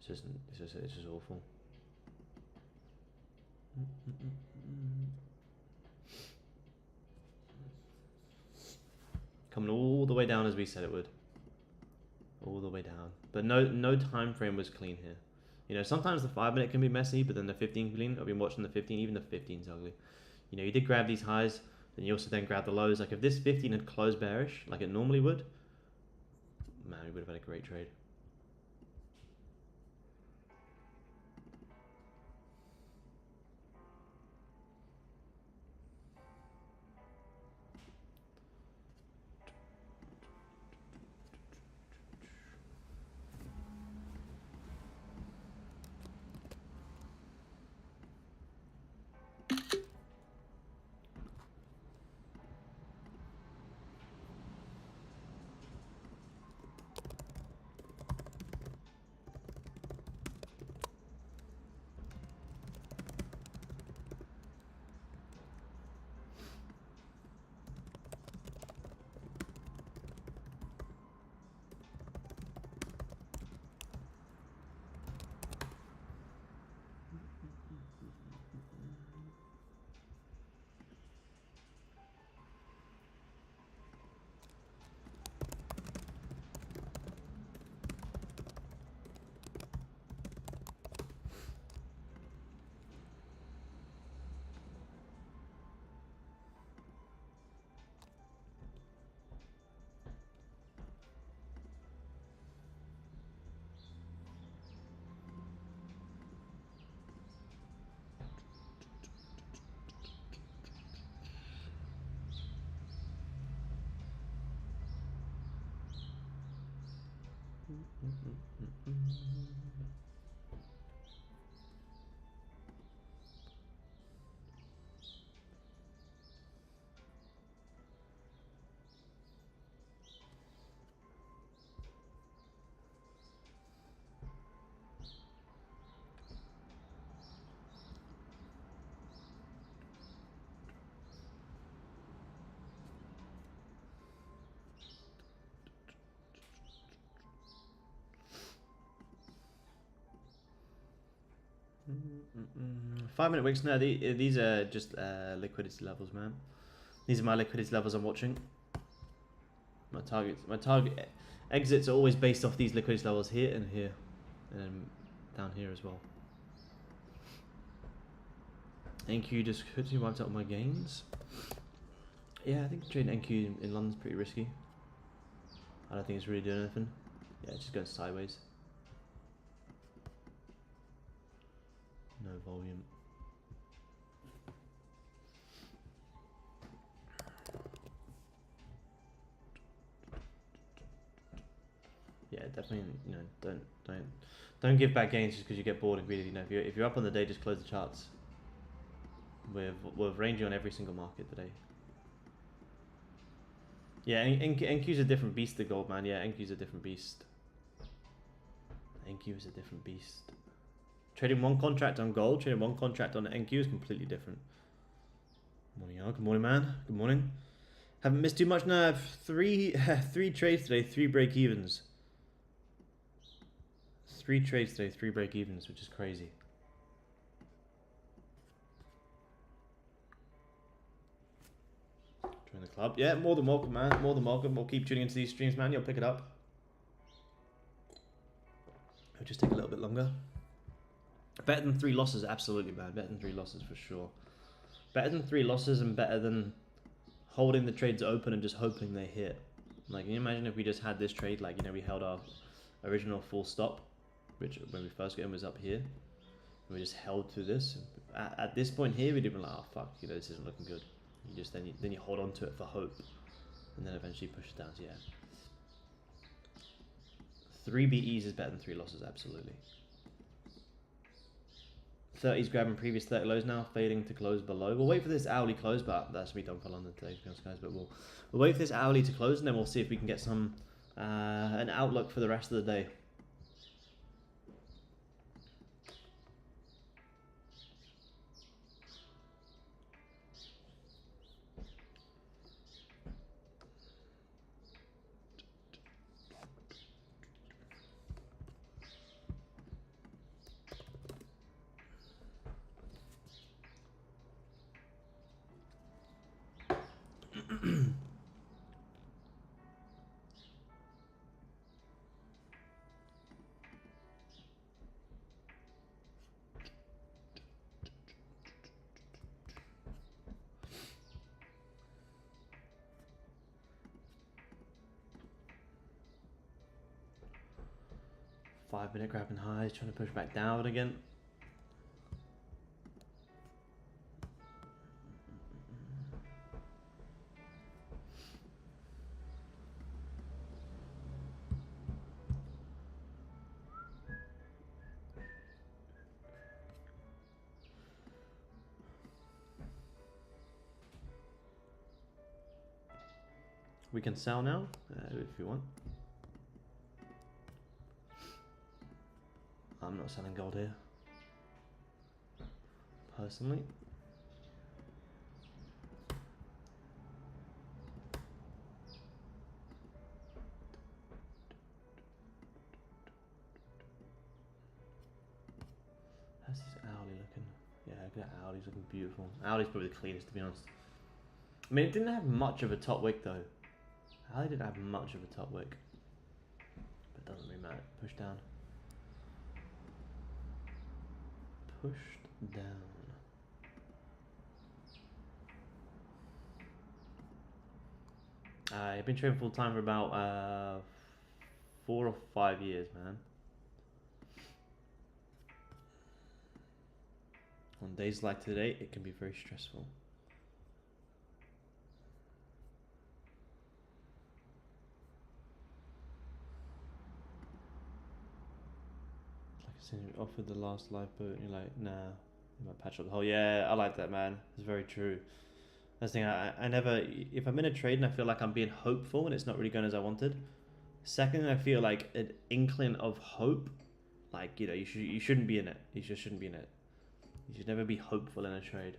It's just awful. Coming all the way down as we said it would. All the way down, but no time frame was clean here. You know, sometimes the 5 minute can be messy, but then the 15 clean. I've been watching the 15. Even the 15's ugly. You know, you did grab these highs, then you also then grab the lows. Like if this 15 had closed bearish, like it normally would, man, we would have had a great trade. 5 minute wicks. No, these are just liquidity levels, man. These are my liquidity levels I'm watching. My target exits are always based off these liquidity levels here and here, and down here as well. NQ just quickly wiped out my gains. Yeah, I think trading NQ in London's pretty risky. I don't think it's really doing anything. Yeah, it's just going sideways. No volume. Yeah, definitely. You know, don't give back gains just because you get bored and greedy. You know, if you're up on the day, just close the charts. We're ranging on every single market today. Yeah, NQ's a different beast to gold, man. Yeah, NQ's a different beast. NQ is a different beast. Trading one contract on gold, trading one contract on NQ is completely different. Good morning, y'all. Good morning, man. Good morning. Haven't missed too much now. I have three trades today, 3 break evens. 3 trades today, 3 break evens, which is crazy. Join the club. Yeah, more than welcome, man. More than welcome. We'll keep tuning into these streams, man. You'll pick it up. It'll just take a little bit longer. Better than 3 losses, absolutely, man. Better than 3 losses for sure. Better than 3 losses and better than holding the trades open and just hoping they hit. Like, can you imagine if we just had this trade, like, you know, we held our original full stop, which when we first got in was up here, and we just held through this. At this point here, we'd have been like, oh fuck, you know, this isn't looking good. You just then you hold on to it for hope, and then eventually push it down. So yeah, 3 BEs is better than 3 losses, absolutely. 30s grabbing previous 30 lows now, fading to close below. We'll wait for this hourly close, but that should be done for London today, to be honest, guys. But we'll wait for this hourly to close, and then we'll see if we can get some an outlook for the rest of the day. Five-minute grabbing highs, trying to push back down again. We can sell now, if you want. I'm not selling gold here, personally. How's this hourly looking? Yeah, that hourly's looking beautiful. Hourly's probably the cleanest, to be honest. I mean, it didn't have much of a top wick though. Hourly didn't have much of a top wick, but it doesn't really matter. Push down. Pushed down. I've been trading full time for about 4 or 5 years, man. On days like today, it can be very stressful. Offered the last lifeboat, and you're like, nah, you might patch up the hole. Yeah, I like that, man. It's very true. That's the thing. I never, if I'm in a trade and I feel like I'm being hopeful and it's not really going as I wanted. Second, I feel like an inkling of hope, like you shouldn't be in it. You just shouldn't be in it. You should never be hopeful in a trade.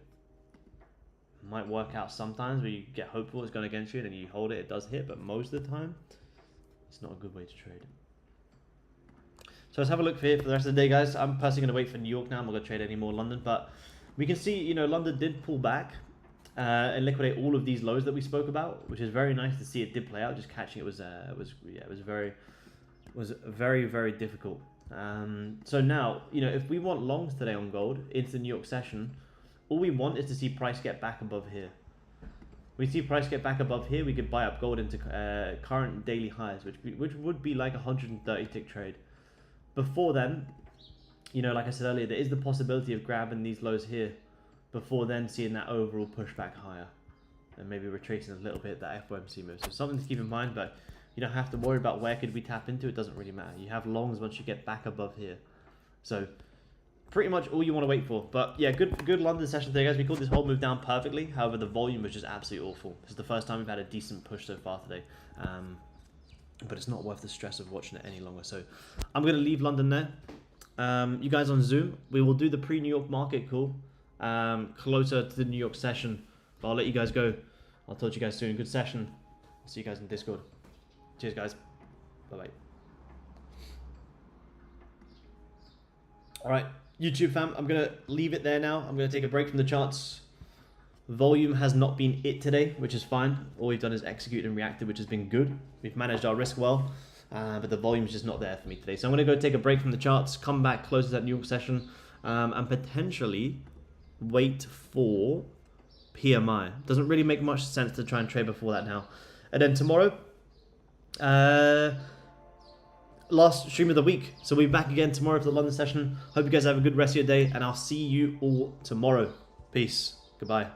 Might work out sometimes where you get hopeful it's going against you and then you hold it, it does hit, but most of the time, it's not a good way to trade. So let's have a look here for the rest of the day, guys. I'm personally going to wait for New York now. I'm not going to trade any more London, but we can see, London did pull back and liquidate all of these lows that we spoke about, which is very nice to see. It did play out. Just catching it was very, very difficult. So now, if we want longs today on gold into the New York session, all we want is to see price get back above here. We see price get back above here, we could buy up gold into current daily highs, which would be like a 130 tick trade. Before then, like I said earlier, there is the possibility of grabbing these lows here before then seeing that overall pushback higher and maybe retracing a little bit that FOMC move. So something to keep in mind, but you don't have to worry about where could we tap into. It doesn't really matter. You have longs once you get back above here. So pretty much all you want to wait for. But yeah, good London session today, guys. We called this whole move down perfectly. However, the volume was just absolutely awful. This is the first time we've had a decent push so far today. But it's not worth the stress of watching it any longer. So I'm going to leave London there. You guys on Zoom, we will do the pre-New York market call closer to the New York session. But I'll let you guys go. I'll talk to you guys soon. Good session. See you guys in Discord. Cheers, guys. Bye-bye. All right, YouTube fam, I'm going to leave it there now. I'm going to take a break from the charts. Volume has not been it today, which is fine. All we've done is execute and reacted, which has been good. We've managed our risk well, but the volume's just not there for me today. So I'm going to go take a break from the charts, come back close to that New York session, and potentially wait for PMI. Doesn't really make much sense to try and trade before that now. And then tomorrow, last stream of the week. So we'll be back again tomorrow for the London session. Hope you guys have a good rest of your day, and I'll see you all tomorrow. Peace. Goodbye.